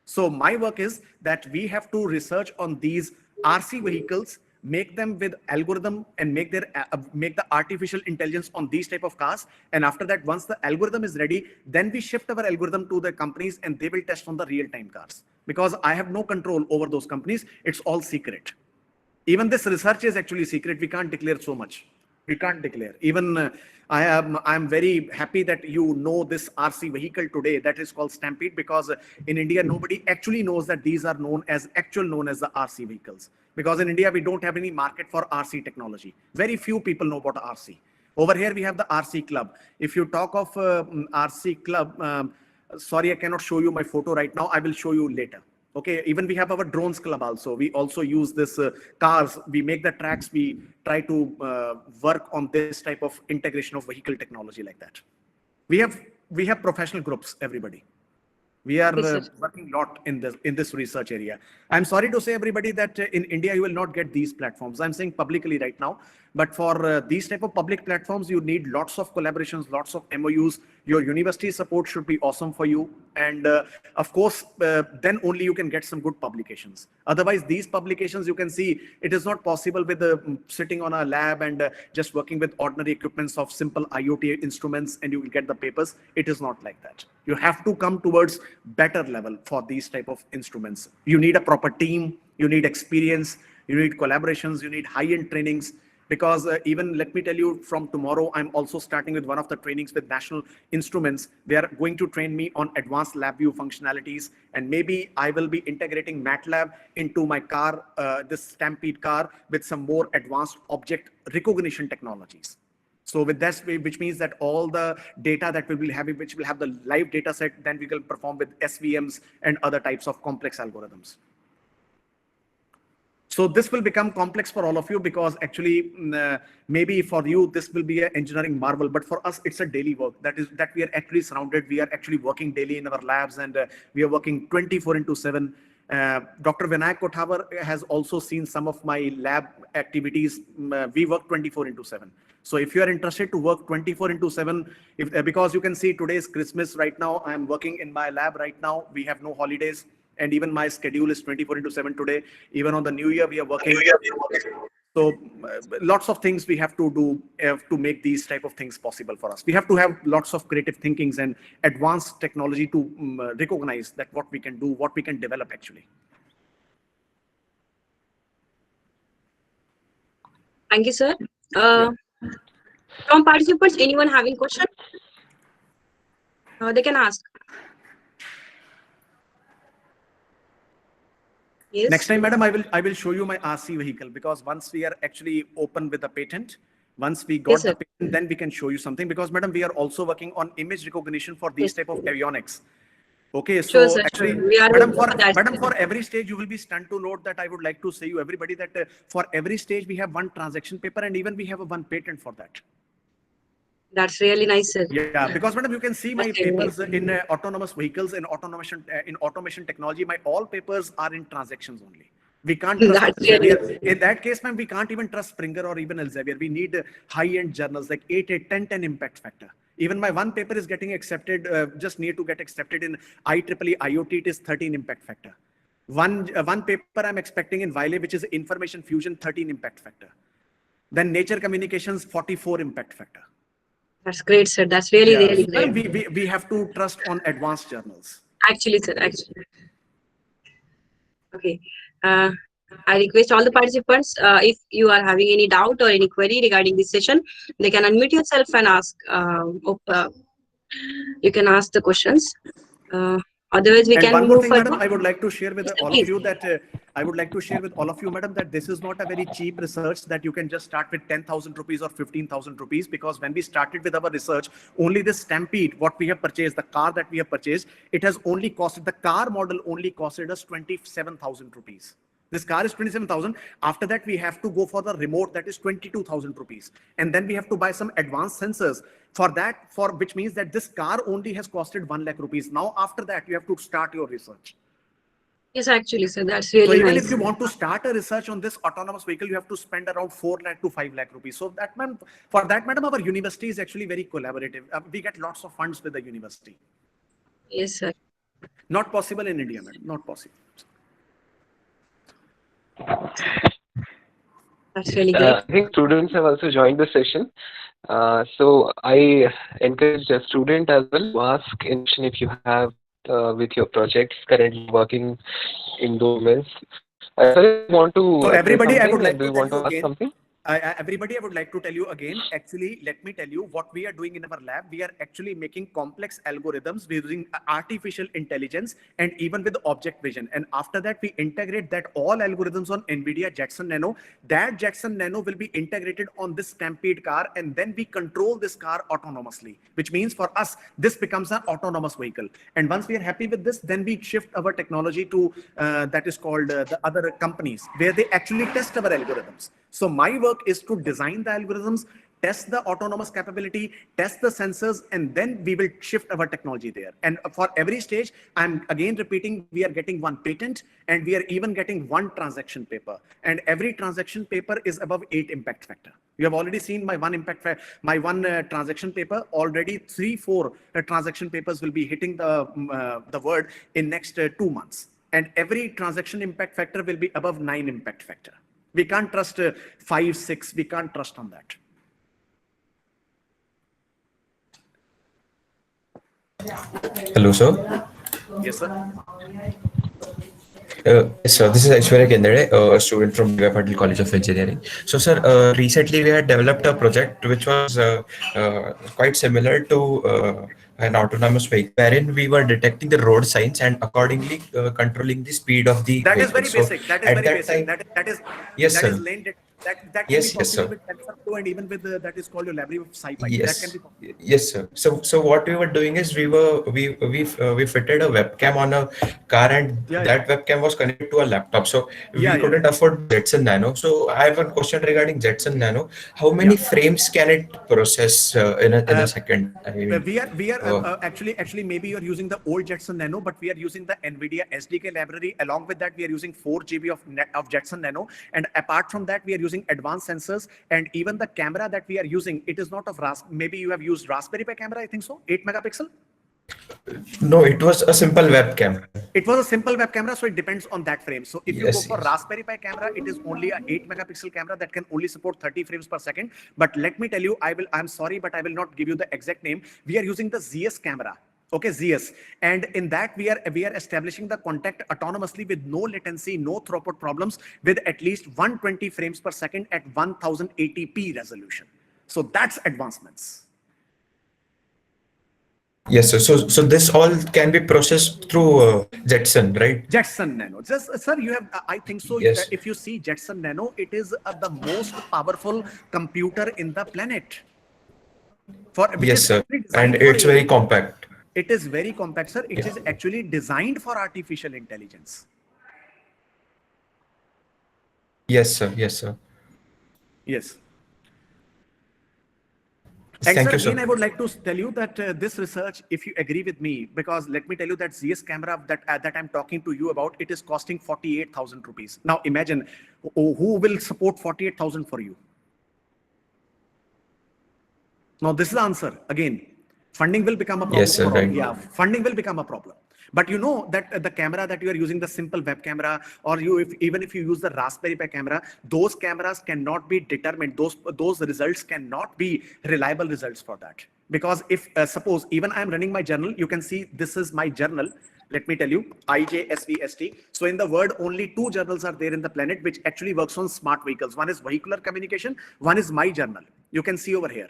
So my work is that we have to research on these RC vehicles, make them with algorithm and make the artificial intelligence on these type of cars. And after that, once the algorithm is ready, then we shift our algorithm to the companies and they will test on the real-time cars. Because I have no control over those companies. It's all secret. Even this research is actually secret. We can't declare so much. We can't declare. Even I'm very happy that you know this RC vehicle today that is called Stampede, because in India, nobody actually knows that these are known as the RC vehicles. Because in India, we don't have any market for RC technology. Very few people know about RC. Over here, we have the RC club. If you talk of RC club, sorry, I cannot show you my photo right now. I will show you later. Okay, even we have our drones club also. We also use this cars. We make the tracks. We try to work on this type of integration of vehicle technology like that. We have professional groups, everybody. We are working a lot in this research area. I'm sorry to say, everybody, that in India, you will not get these platforms. I'm saying publicly right now. But for these type of public platforms, you need lots of collaborations, lots of MOUs. Your university support should be awesome for you. And of course, then only you can get some good publications. Otherwise, these publications, you can see, it is not possible with sitting on a lab and just working with ordinary equipments of simple IoT instruments and you will get the papers. It is not like that. You have to come towards better level for these type of instruments. You need a proper team. You need experience. You need collaborations. You need high-end trainings. Because even let me tell you, from tomorrow, I'm also starting with one of the trainings with National Instruments. They are going to train me on advanced lab view functionalities. And maybe I will be integrating MATLAB into my car, this Stampede car, with some more advanced object recognition technologies. So with this, which means that all the data that we will have, which will have the live data set, then we will perform with SVMs and other types of complex algorithms. So this will become complex for all of you because actually maybe for you this will be an engineering marvel, but for us it's a daily work. That we are actually surrounded. We are actually working daily in our labs, and we are working 24/7. Dr. Vinayak Kothawar has also seen some of my lab activities. We work 24/7. So if you are interested to work 24/7, because you can see today is Christmas right now, I am working in my lab right now. We have no holidays. And even my schedule is 24/7 today. Even on the New Year, we are working. So lots of things we have to do to make these type of things possible for us. We have to have lots of creative thinkings and advanced technology to recognize that what we can do, what we can develop actually. Thank you, sir. From participants, anyone having question? They can ask. Yes. Next time, madam, I will show you my RC vehicle, because once we are actually open with the patent, once we got the patent, then we can show you something, because madam, we are also working on image recognition for these type of avionics. Okay, so sure, actually, madam, for every stage, you will be stunned to note that I would like to say you everybody that for every stage we have one transaction paper, and even we have one patent for that. That's really nice, sir. Yeah, because madam, you can see my papers in autonomous vehicles, in automation technology. My all papers are in transactions only. We can't trust Elsevier. In that case, ma'am, we can't even trust Springer or even Elsevier. We need high-end journals like 8, 10 impact factor. Even my one paper is getting accepted, just need to get accepted in IEEE IoT. It is 13 impact factor. One paper I'm expecting in Wiley, which is information fusion, 13 impact factor. Then Nature Communications, 44 impact factor. That's great, sir. That's really, really great. We have to trust on advanced journals. Actually, sir, actually. Okay. I request all the participants, if you are having any doubt or any query regarding this session, they can unmute yourself and ask. You can ask the questions. Otherwise, we can move further. Madam, I would like to share with all of you that madam, that this is not a very cheap research that you can just start with 10,000 rupees or 15,000 rupees, because when we started with our research, only this Stampede, what we have purchased, the car that we have purchased, it has only costed, the car model only costed us 27,000 rupees. This car is 27,000. After that, we have to go for the remote, that is 22,000 rupees. And then we have to buy some advanced sensors for that, which means that this car only has costed 1 lakh rupees. Now, after that, you have to start your research. Yes, actually, sir, that's really even nice. If you want to start a research on this autonomous vehicle, you have to spend around 4 lakh to 5 lakh rupees. So that, for that, madam, our university is actually very collaborative. We get lots of funds with the university. Yes, sir. Not possible in India, madam. Not possible. That's really great. I think students have also joined the session. So I encourage a student as well to ask any question if you have with your projects currently working in those domains. I want to. So everybody, I would like to want to ask again. Something. Everybody, I would like to tell you again, actually, let me tell you what we are doing in our lab. We are actually making complex algorithms using artificial intelligence and even with object vision. And after that, we integrate that all algorithms on NVIDIA Jetson Nano. That Jetson Nano will be integrated on this Stampede car, and then we control this car autonomously, which means for us, this becomes an autonomous vehicle. And once we are happy with this, then we shift our technology to that is called the other companies, where they actually test our algorithms. So my work is to design the algorithms, test the autonomous capability, test the sensors, and then we will shift our technology there. And for every stage, I'm again repeating, we are getting one patent, and we are even getting one transaction paper. And every transaction paper is above 8 impact factor. You have already seen my one transaction paper. Already 3-4 transaction papers will be hitting the world in next 2 months. And every transaction impact factor will be above 9 impact factor. We can't trust 5, 6. We can't trust on that. Hello, sir. Yes, sir. So this is Aishwarya Kendare, a student from DYPCOE College of Engineering. So, sir, recently we had developed a project which was quite similar to an autonomous vehicle, wherein we were detecting the road signs and accordingly controlling the speed of the That vehicle. Is very basic. That is very basic. That is yes, that sir. Is lane That can Yes, be yes, possible sir. with TensorFlow and even with that is called your library of SciPy. That can be Yes, possible. yes, sir. So what we were doing is we fitted a webcam on a car, and Yeah, yeah, that webcam was connected to a laptop. So yeah, we yeah, couldn't afford Jetson Nano. So I have a question regarding Jetson Nano. How yeah. many frames can it process in a Uh, second? I mean, we are uh, actually maybe you're using the old Jetson Nano, but we are using the NVIDIA SDK library. Along with that, we are using 4 GB of Jetson Nano, and apart from that, we are using advanced sensors, and even the camera that we are using, it is not of maybe you have used Raspberry Pi camera, I think so, 8 megapixel. no, it was a simple webcam. It was a simple web camera, so it depends on that frame. So if you go Yes, for yes. Raspberry Pi camera, it is only a 8 megapixel camera that can only support 30 frames per second. But let me tell you, I'm sorry, but I will not give you the exact name. We are using the ZS camera. Okay, ZS. And in that, we are establishing the contact autonomously with no latency, no throughput problems, with at least 120 frames per second at 1080p resolution. So that's advancements. Yes, sir. So this all can be processed through Jetson, right? Jetson Nano. Just, sir, you have, I think so. Yes. If you see Jetson Nano, it is the most powerful computer in the planet, which Yes, is sir. actually And designed for it's very AI. compact. It is very compact, sir. It Yeah. is actually designed for artificial intelligence. Yes, sir. Yes, sir. Yes. And Thank sir, you, again, sir. I would like to tell you that this research, if you agree with me, because let me tell you that ZS camera that I'm talking to you about, it is costing 48,000 rupees. Now imagine who will support 48,000 for you. Now, this is the answer. Again, funding will become a problem Yes, sir. for all. Right. Yeah, funding will become a problem. But you know that the camera that you are using, the simple web camera, or even if you use the Raspberry Pi camera, those cameras cannot be determined. Those results cannot be reliable results for that. Because if suppose even I'm running my journal, you can see this is my journal. Let me tell you, AICTE-ISTE. So in the world, only 2 journals are there in the planet which actually works on smart vehicles. One is vehicular communication, one is my journal. You can see over here.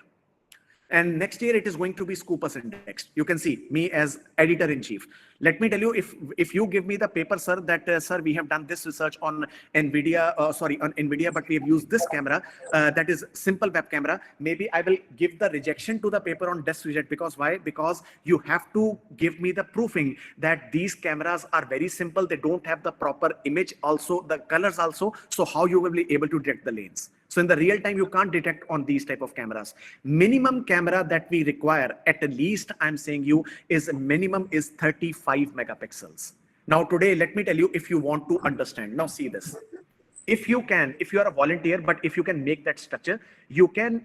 And next year it is going to be Scopus Index. You can see me as editor-in-chief. Let me tell you, if you give me the paper, sir, that sir, we have done this research on NVIDIA, on NVIDIA, but we have used this camera, that is simple web camera. Maybe I will give the rejection to the paper on desk reject. Because why? Because you have to give me the proofing that these cameras are very simple. They don't have the proper image, also the colors also. So how you will be able to detect the lanes? So in the real time, you can't detect on these type of cameras. Minimum camera that we require, at least I'm saying you, is minimum is 35 megapixels. Now today, let me tell you, if you want to understand, now see this. If you are a volunteer, but if you can make that structure, you can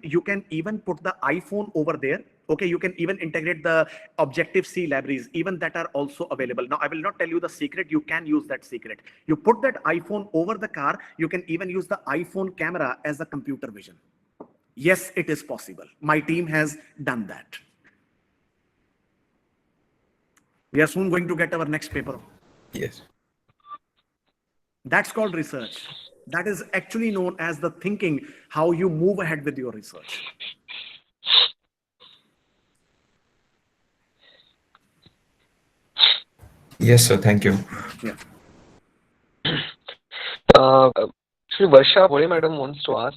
even put the iPhone over there. Okay, you can even integrate the Objective-C libraries, even that are also available. Now, I will not tell you the secret. You can use that secret. You put that iPhone over the car. You can even use the iPhone camera as a computer vision. Yes, it is possible. My team has done that. We are soon going to get our next paper. Yes. That's called research. That is actually known as the thinking, how you move ahead with your research. Yes, sir. Thank you. Yeah. Actually, Varsha Bole madam wants to ask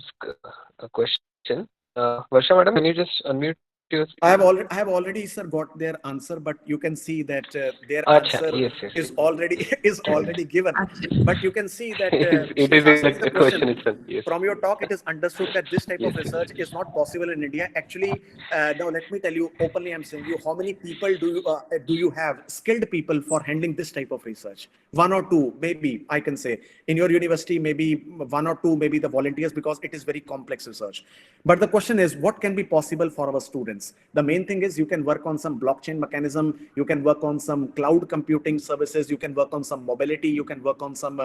a question. Varsha madam, can you just unmute your I have already, sir, got their answer, but you can see that their Acha, answer yes. is already given. But you can see that It she is is asking like the a question question. itself. Yes. From your talk, it is understood that this type of Yes. research is not possible in India. Actually, now let me tell you openly, I'm saying you, how many people do you have, skilled people, for handling this type of research? 1 or 2, maybe, I can say. In your university, maybe 1 or 2, maybe the volunteers, because it is very complex research. But the question is, what can be possible for our students? The main thing is you can work on some blockchain mechanism, you can work on some cloud computing services, you can work on some mobility, you can work on some,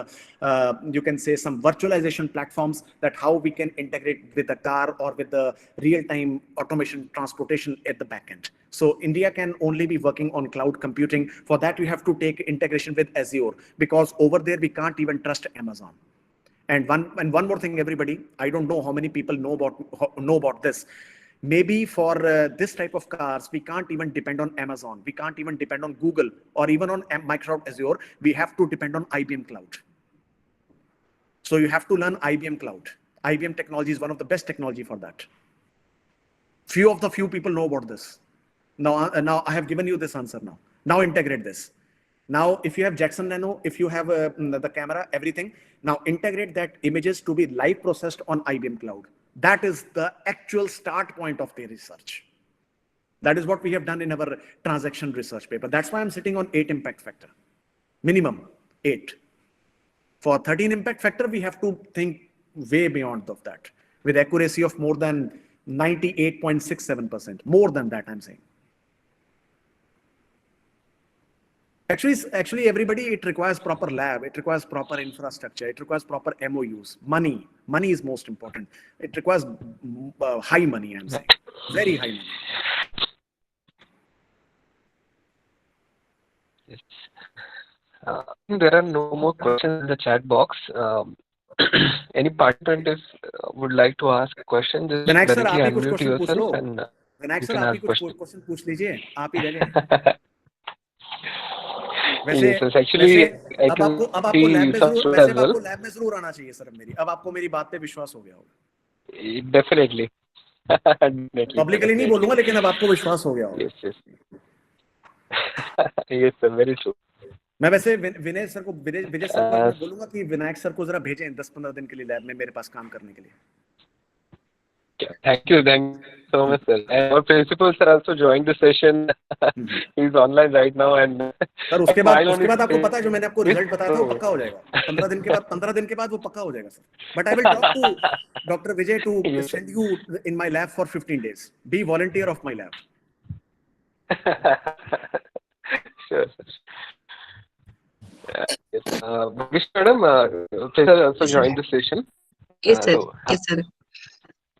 you can say some virtualization platforms, that how we can integrate with the car or with the real-time automation transportation at the back end. So India can only be working on cloud computing. For that, we have to take integration with Azure, because over there, we can't even trust Amazon. And one more thing, everybody, I don't know how many people know about this. Maybe for this type of cars, we can't even depend on Amazon. We can't even depend on Google or even on Microsoft Azure. We have to depend on IBM Cloud. So you have to learn IBM Cloud. IBM technology is one of the best technology for that. Few people know about this. Now I have given you this answer now. Now integrate this. Now, if you have Jackson Nano, if you have the camera, everything, now integrate that images to be live processed on IBM Cloud. That is the actual start point of the research. That is what we have done in our transaction research paper. That's why I'm sitting on 8 impact factor. Minimum 8. For 13 impact factor, we have to think way beyond of that with accuracy of more than 98.67%. More than that, I'm saying. Actually, everybody, it requires proper lab, it requires proper infrastructure, it requires proper MOUs. Money is most important. It requires high money, I'm saying. Very high money. Yes. There are no more questions in the chat box. Any participant would like to ask a question, just Vinayak sir, directly आप ही कुछ unmute question पूछ लो. yourself and Vinayak you sir, can आप ask ही कुछ questions. question पूछ लीजिए. आप ही रह गए. Yes, actually, I अब can आपको see लैब में some जरूर, as वैसे अब well. आपको लैब में जरूर आना चाहिए सर मेरी. अब आपको मेरी बात पे विश्वास हो गया होगा. Definitely. Definitely. Publicly नहीं बोलूंगा, लेकिन अब आपको विश्वास हो गया होगा. Yes. Yes, sir, very true. मैं वैसे विनय सर को, विजय सर को मैं बोलूंगा कि विनायक सर को जरा भेजें 10-15 दिन के लिए लैब में मेरे पास काम करने के लिए. Thank you so much, sir. And our principal sir also joined the session. He's online right now and. Sir उसके बाद आपको पता है जो मैंने आपको रिजल्ट बताया था वो पक्का हो जाएगा. 15 दिन के बाद वो पक्का हो जाएगा sir. But I will talk to Dr. Vijay to send you in my lab for 15 days. Be volunteer of my lab. Sure, sir. Yes. Vish madam, pleasure also joined the session. Yes, sir. Yes, sir.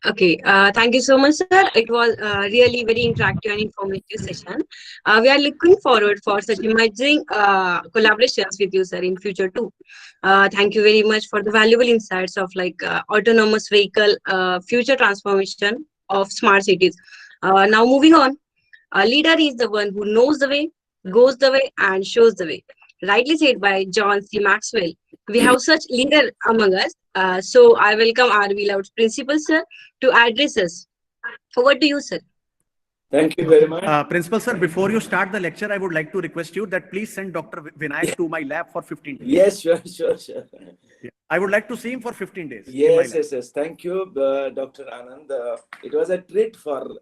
Okay, thank you so much, sir. It was really very interactive and informative session. We are looking forward for such amazing collaborations with you, sir, in future too. Thank you very much for the valuable insights of autonomous vehicle future transformation of smart cities. Now moving on, a leader is the one who knows the way, goes the way, and shows the way. Rightly said by John C. Maxwell. We have such leader among us. So I welcome our beloved principal, sir, to address us. Over to you, sir. Thank you very much. Principal sir, before you start the lecture, I would like to request you that please send Dr. Vinayak to my lab for 15 days. Yes, sure. Yeah. I would like to see him for 15 days. Yes. Thank you, Dr. Anand. It was a treat for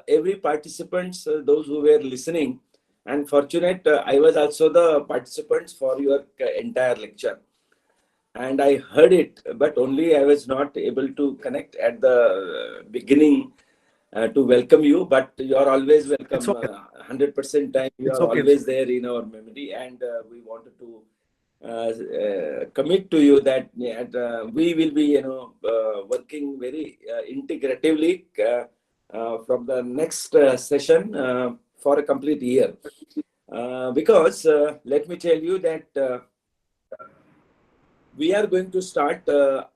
every participants, those who were listening. And fortunate, I was also the participants for your entire lecture. And I heard it, but only I was not able to connect at the beginning to welcome you. But you are always welcome. Okay. 100% time you are always there in our memory, and we wanted to commit to you that we will be, working very integratively from the next session for a complete year. Because let me tell you that we are going to start the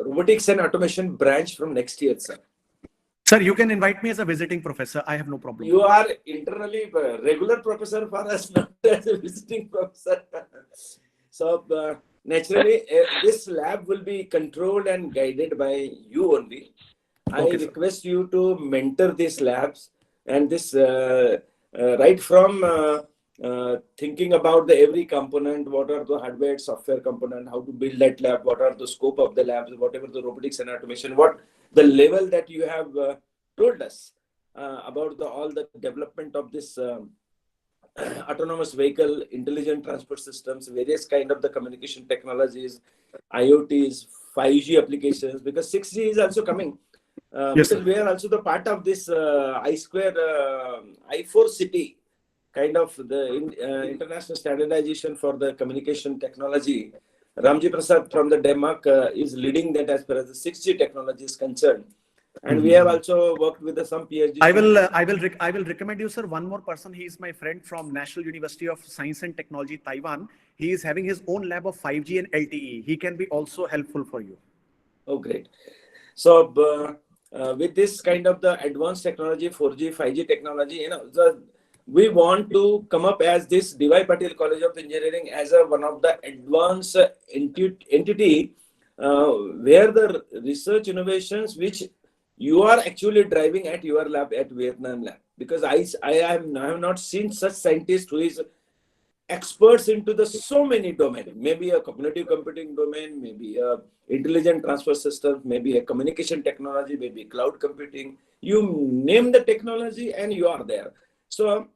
robotics and automation branch from next year, sir. Sir, you can invite me as a visiting professor. I have no problem. You are internally a regular professor for us, not as a visiting professor. So naturally, this lab will be controlled and guided by you only. I request you to mentor these labs and this right from thinking about every component, what are the hardware, software component, how to build that lab, what are the scope of the labs, whatever the robotics and automation, what the level that you have told us about all the development of this autonomous vehicle, intelligent transport systems, various kind of the communication technologies, IoTs, 5G applications, because 6G is also coming. Yes, because we are also the part of this I4 city, kind of the international standardization for the communication technology. Ramji Prasad from the Denmark is leading that as far as the 6G technology is concerned. And we have also worked with some PhD. I will recommend you, sir, one more person. He is my friend from National University of Science and Technology, Taiwan. He is having his own lab of 5G and LTE. He can be also helpful for you. Oh, great. So with this kind of the advanced technology, 4G, 5G technology, we want to come up as this DYPCOE College of Engineering as one of the advanced entity where the research innovations which you are actually driving at your lab, at Vietnam lab? Because I have not seen such scientist who is experts into the so many domains, maybe a cognitive computing domain, maybe a intelligent transfer system, maybe a communication technology, maybe cloud computing. You name the technology and you are there. So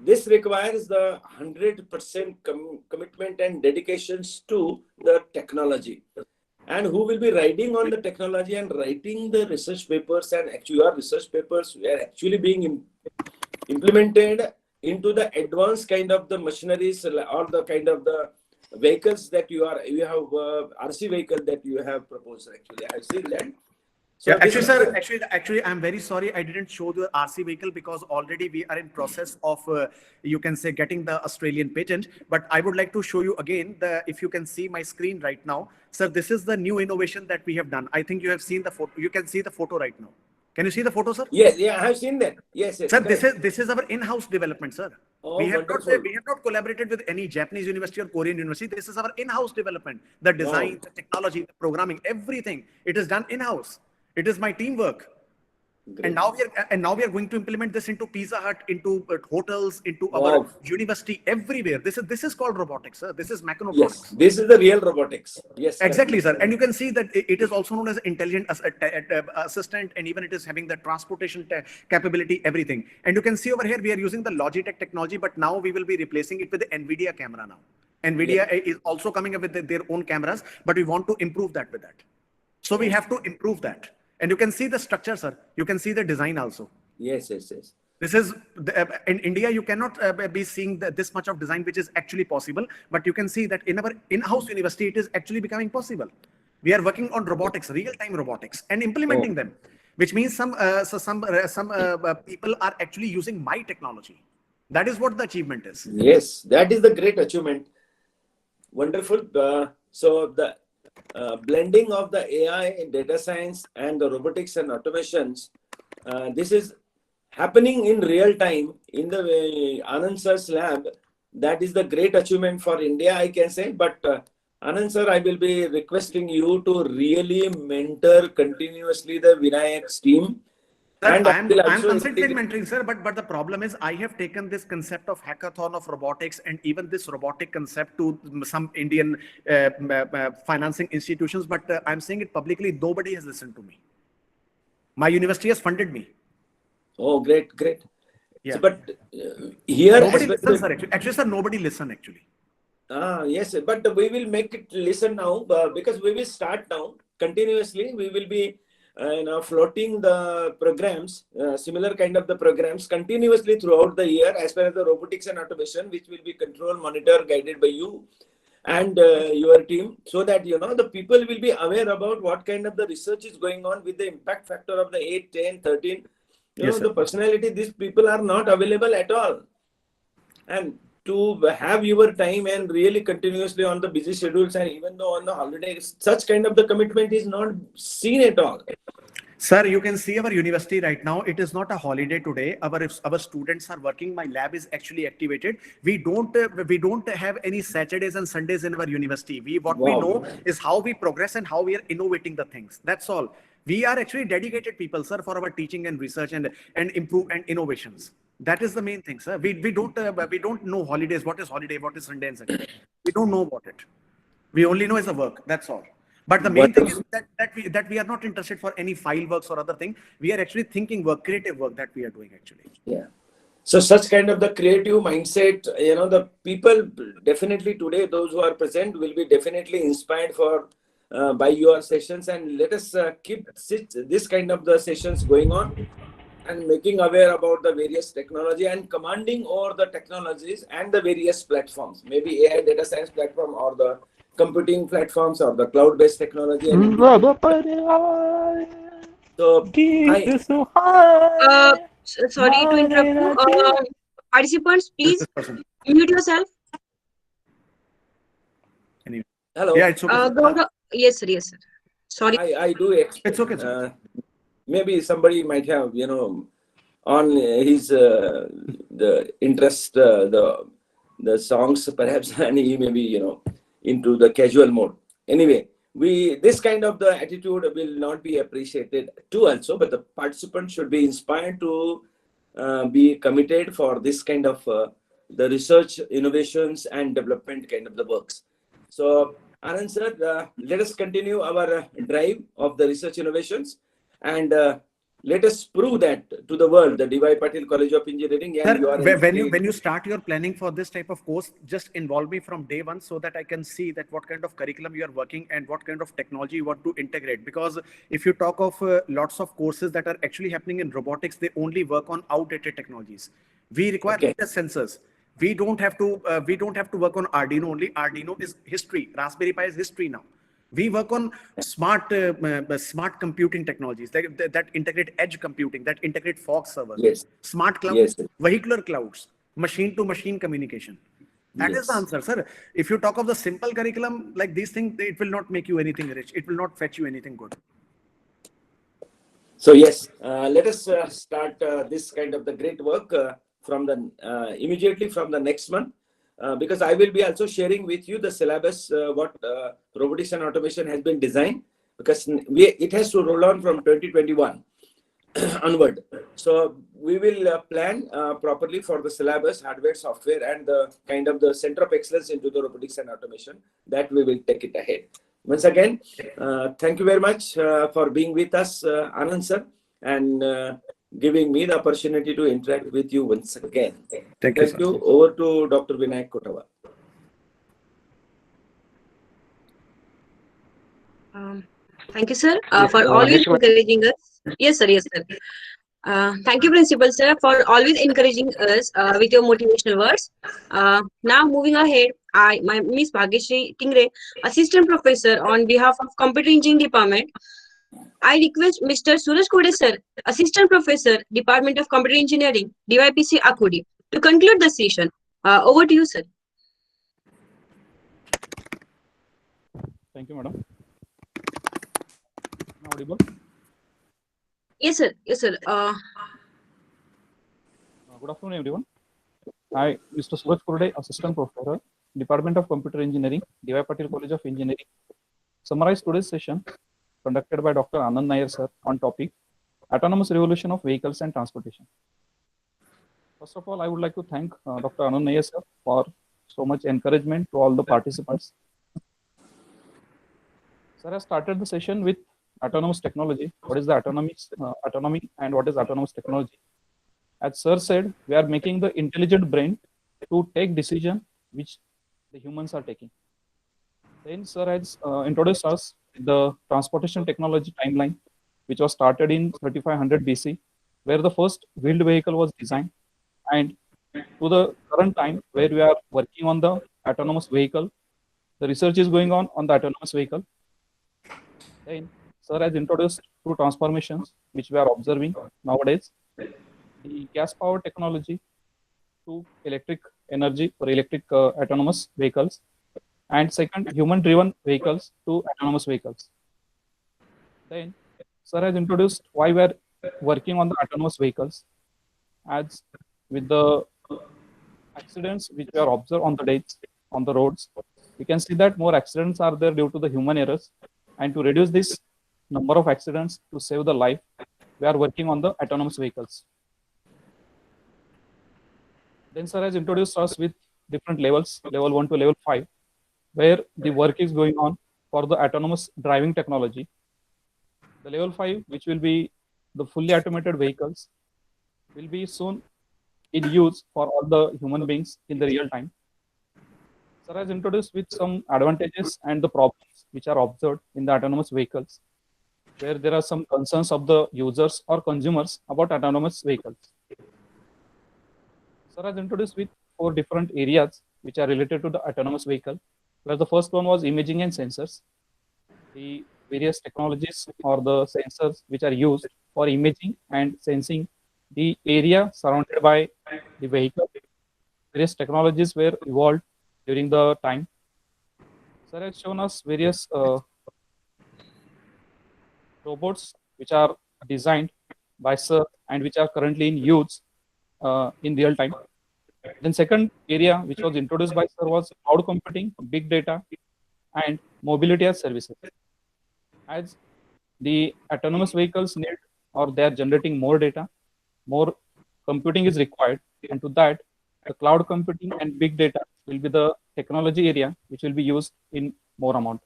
this requires the 100% commitment and dedications to the technology, and who will be riding on the technology and writing the research papers, and actually your research papers are actually being implemented into the advanced kind of the machineries or the kind of the vehicles that you have RC vehicle that you have proposed. Actually, I've seen that. So yeah, actually, sir, actually, I'm very sorry I didn't show the RC vehicle because already we are in process of, you can say, getting the Australian patent. But I would like to show you again, if you can see my screen right now, sir, this is the new innovation that we have done. I think you have seen the photo. You can see the photo right now. Can you see the photo, sir? Yes, yeah, I have seen that. Yes, yes. Sir, this is our in-house development, sir. Oh, we have wonderful. not collaborated with any Japanese university or Korean university. This is our in-house development. The design, Wow. the technology, the programming, everything. It is done in-house. It is my teamwork. Great. And now we are going to implement this into Pizza Hut, into hotels, into Wow. our university, everywhere. This is called robotics, sir. This is mechanotronics. Yes, this is the real robotics. Yes, Exactly, sir. And you can see that it is also known as intelligent assistant, and even it is having the transportation capability, everything. And you can see over here, we are using the Logitech technology, but now we will be replacing it with the NVIDIA camera now. NVIDIA is also coming up with their own cameras, but we want to improve that with that. So we have to improve that. And you can see the structure, sir. You can see the design also. Yes, yes, yes. This is, in India, you cannot be seeing this much of design, which is actually possible. But you can see that in our in-house university, it is actually becoming possible. We are working on robotics, real-time robotics, and implementing them, which means some people are actually using my technology. That is what the achievement is. Yes, that is the great achievement. Wonderful. So the blending of the AI, data science, and the robotics and automations, this is happening in real time in the Anand sir's lab. That is the great achievement for India, I can say. But Anand sir, I will be requesting you to really mentor continuously the Vinayak's team. Sir, And I'm considering mentoring, sir, but the problem is I have taken this concept of hackathon of robotics and even this robotic concept to some Indian financing institutions, but I'm saying it publicly, nobody has listened to me. My university has funded me. Oh, great, great. Yeah. So, but here... Nobody listens, sir, actually, sir, nobody listen, actually. Yes, but we will make it listen now because we will start now continuously. We will be floating the programs, similar kind of the programs continuously throughout the year as far as the robotics and automation, which will be controlled, monitored, guided by you and your team, so that the people will be aware about what kind of the research is going on with the impact factor of the 8, 10, 13. Yes, The personality, these people are not available at all. And to have your time and really continuously on the busy schedules, and even though on the holidays, such kind of the commitment is not seen at all. Sir, you can see our university right now. It is not a holiday today. Our students are working. My lab is actually activated. We don't have any Saturdays and Sundays in our university. We know is how we progress and how we are innovating the things. That's all. We are actually dedicated people, sir, for our teaching and research and improve and innovations. That is the main thing, sir. We don't know holidays. What is holiday? What is Sunday and Saturday? We don't know about it. We only know is the work. That's all. But the main thing is that we are not interested for any file works or other thing. We are actually thinking work, creative work that we are doing actually. Yeah. So such kind of the creative mindset, the people definitely today, those who are present will be definitely inspired by your sessions, and let us keep this kind of the sessions going on and making aware about the various technology and commanding over the technologies and the various platforms, maybe AI data science platform or the computing platforms or the cloud-based technology. So, sorry to interrupt you. Participants, please mute yourself. Hello. Yeah, it's okay. Yes, sir. Yes, sir. Sorry. I do expect. It's okay, sir. Maybe somebody might have, on his the interest, the songs perhaps, and he may be, into the casual mode. Anyway, this kind of the attitude will not be appreciated too also, but the participants should be inspired to be committed for this kind of the research, innovations and development kind of the works. So Anand sir, let us continue our drive of the research innovations, and let us prove that to the world, the DY Patil College of Engineering. And Sir, when you start your planning for this type of course, just involve me from day one so that I can see that what kind of curriculum you are working and what kind of technology you want to integrate. Because if you talk of lots of courses that are actually happening in robotics, they only work on outdated technologies. We require latest sensors. We don't have to work on Arduino only. Arduino is history. Raspberry Pi is history now. We work on smart computing technologies that integrate edge computing, that integrate fog servers, smart clouds, vehicular clouds, machine to machine communication. That is the answer, sir. If you talk of the simple curriculum like these things, it will not make you anything rich. It will not fetch you anything good. So yes, let us start this kind of the great work from the immediately from the next month. Because I will be also sharing with you the syllabus, what robotics and automation has been designed, because it has to roll on from 2021 onward. So we will plan properly for the syllabus, hardware, software, and the kind of the center of excellence into the robotics and automation, that we will take it ahead. Once again, thank you very much for being with us, Anand sir, and giving me the opportunity to interact with you once again. Thank you. Over to Dr. Vinayak Kotava. Thank you, sir, for always encouraging us. Yes, sir. Yes, sir. Thank you, Principal, sir, for always encouraging us with your motivational words. Now, moving ahead, my Miss Bhagyashree Tingre, Assistant Professor on behalf of Computer Engineering Department, I request Mr. Suraj Kode, sir, Assistant Professor, Department of Computer Engineering, DYPCOE Akurdi, to conclude the session. Over to you, sir. Thank you, madam. Now audible? Yes, sir. Yes, sir. Good afternoon, everyone. I, Mr. Suraj Kode, Assistant Professor, Department of Computer Engineering, DY Patil College of Engineering, summarize today's session conducted by Dr. Anand Nair, sir, on topic Autonomous Revolution of Vehicles and Transportation. First of all, I would like to thank Dr. Anand Nair, sir, for so much encouragement to all the participants. Sir has started the session with autonomous technology. What is the autonomy and what is autonomous technology? As sir said, we are making the intelligent brain to take decision which the humans are taking. Then sir has introduced us the transportation technology timeline, which was started in 3500 BC, where the first wheeled vehicle was designed, and to the current time where we are working on the autonomous vehicle. The research is going on the autonomous vehicle. Then sir has introduced two transformations which we are observing nowadays: the gas power technology to electric energy for electric autonomous vehicles, and second, human driven vehicles to autonomous vehicles. Then sir has introduced why we are working on the autonomous vehicles, as with the accidents which we are observed on the days on the roads, we can see that more accidents are there due to the human errors, and to reduce this number of accidents, to save the life, we are working on the autonomous vehicles. Then sir has introduced us with different levels, level 1 to level 5, where the work is going on for the autonomous driving technology. The level 5, which will be the fully automated vehicles, will be soon in use for all the human beings in the real time. Sir has introduced with some advantages and the problems which are observed in the autonomous vehicles, where there are some concerns of the users or consumers about autonomous vehicles. Sir has introduced with 4 different areas which are related to the autonomous vehicle, where the first one was imaging and sensors. The various technologies or the sensors which are used for imaging and sensing the area surrounded by the vehicle. Various technologies were evolved during the time. Sir has shown us various robots which are designed by sir and which are currently in use in real time. Then second area which was introduced by sir was cloud computing, big data, and mobility as services. as the autonomous vehicles need or they are generating more data, more computing is required, and to that, the cloud computing and big data will be the technology area which will be used in more amount.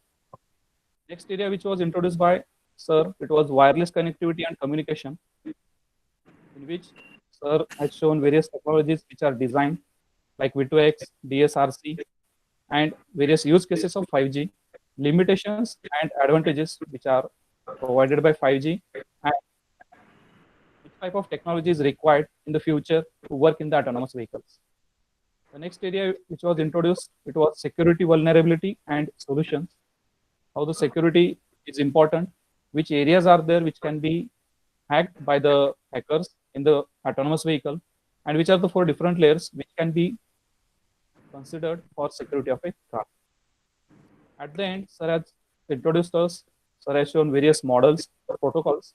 Next area which was introduced by Sir, it was wireless connectivity and communication, in which Sir has shown various technologies which are designed like V2X, DSRC, and various use cases of 5G, limitations and advantages which are provided by 5G, and which type of technology is required in the future to work in the autonomous vehicles. The next area which was introduced, it was security vulnerability and solutions. How the security is important, which areas are there which can be hacked by the hackers in the autonomous vehicle, and which are the 4 different layers which can be considered for security of a car. At the end, Sir has introduced us, Sir has shown various models or protocols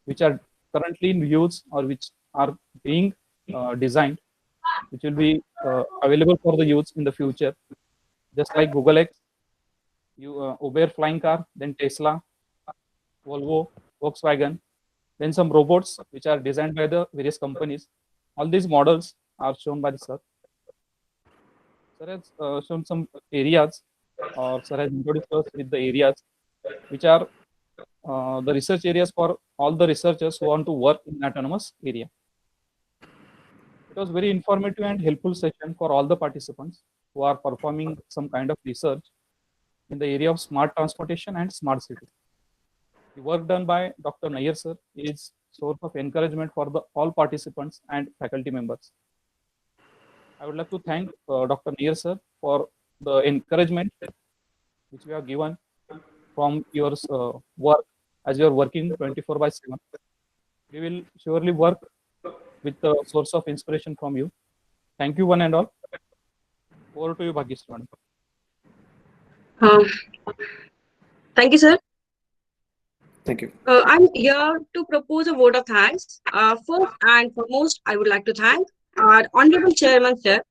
which are currently in use or which are being designed, which will be available for the use in the future, just like Google X, Uber flying car, then Tesla, Volvo, Volkswagen, then some robots which are designed by the various companies. All these models are shown by the Sir. Sir has shown some areas, or Sir has introduced us with the areas which are the research areas for all the researchers who want to work in autonomous area. It was very informative and helpful session for all the participants who are performing some kind of research in the area of smart transportation and smart city. The work done by Dr. Nair Sir is source of encouragement for all participants and faculty members. I would like to thank Dr. Nair Sir for the encouragement which we have given from your work, as you are working 24/7. We will surely work with the source of inspiration from you. Thank you, one and all. Over to you, Bhagyashree. Thank you, sir. Thank you. I'm here to propose a vote of thanks. First and foremost, I would like to thank our Honorable Chairman, Sir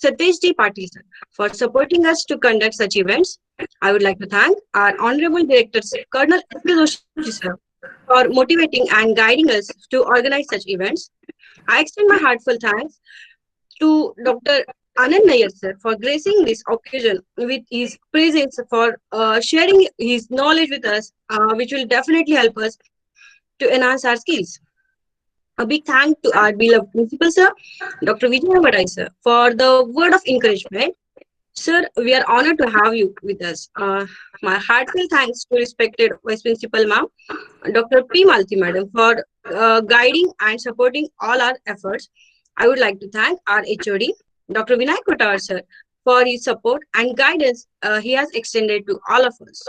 Satish D. Patil, sir, for supporting us to conduct such events. I would like to thank our Honorable Director, Colonel S.K. Joshi, sir, for motivating and guiding us to organize such events. I extend my heartfelt thanks to Dr. Anand Nair, sir, for gracing this occasion with his presence, for sharing his knowledge with us, which will definitely help us to enhance our skills. A big thank to our beloved principal, sir, Dr. Vijay Vadai, sir, for the word of encouragement. Sir, we are honored to have you with us. My heartfelt thanks to respected Vice Principal Ma'am, Dr. P. Malti Madam, for guiding and supporting all our efforts. I would like to thank our HOD, Dr. Vinay Kotar, sir, for his support and guidance he has extended to all of us.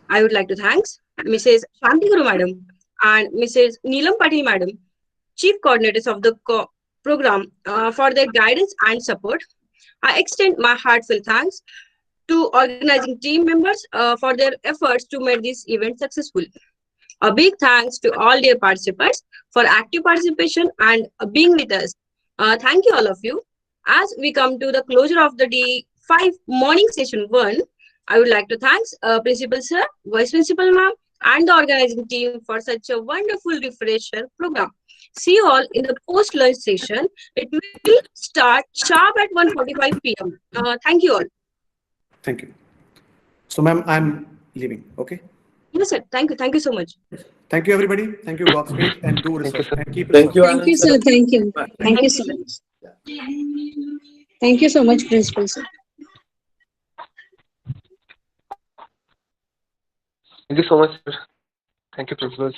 I would like to thank Mrs. Shanti Guru Madam and Mrs. Neelam Patil Madam, Chief Coordinators of the program, for their guidance and support. I extend my heartfelt thanks to organizing team members for their efforts to make this event successful. A big thanks to all dear participants for active participation and being with us. Thank you all of you. As we come to the closure of the Day5 morning session 1, I would like to thank Principal Sir, Vice Principal Ma'am, and the organizing team for such a wonderful refresher program. See you all in the post-lunch session. It will start sharp at 1:45 p.m. Thank you all. Thank you. So, ma'am, I'm leaving. Okay. Yes, sir. Thank you. Thank you so much. Thank you, everybody. Thank you. Godspeed and do research. And keep Thank you, research. Thank you, sir. Thank you. Thank you so much. Thank you so much, Principal Sir. Thank you so much, sir. Thank you, principals.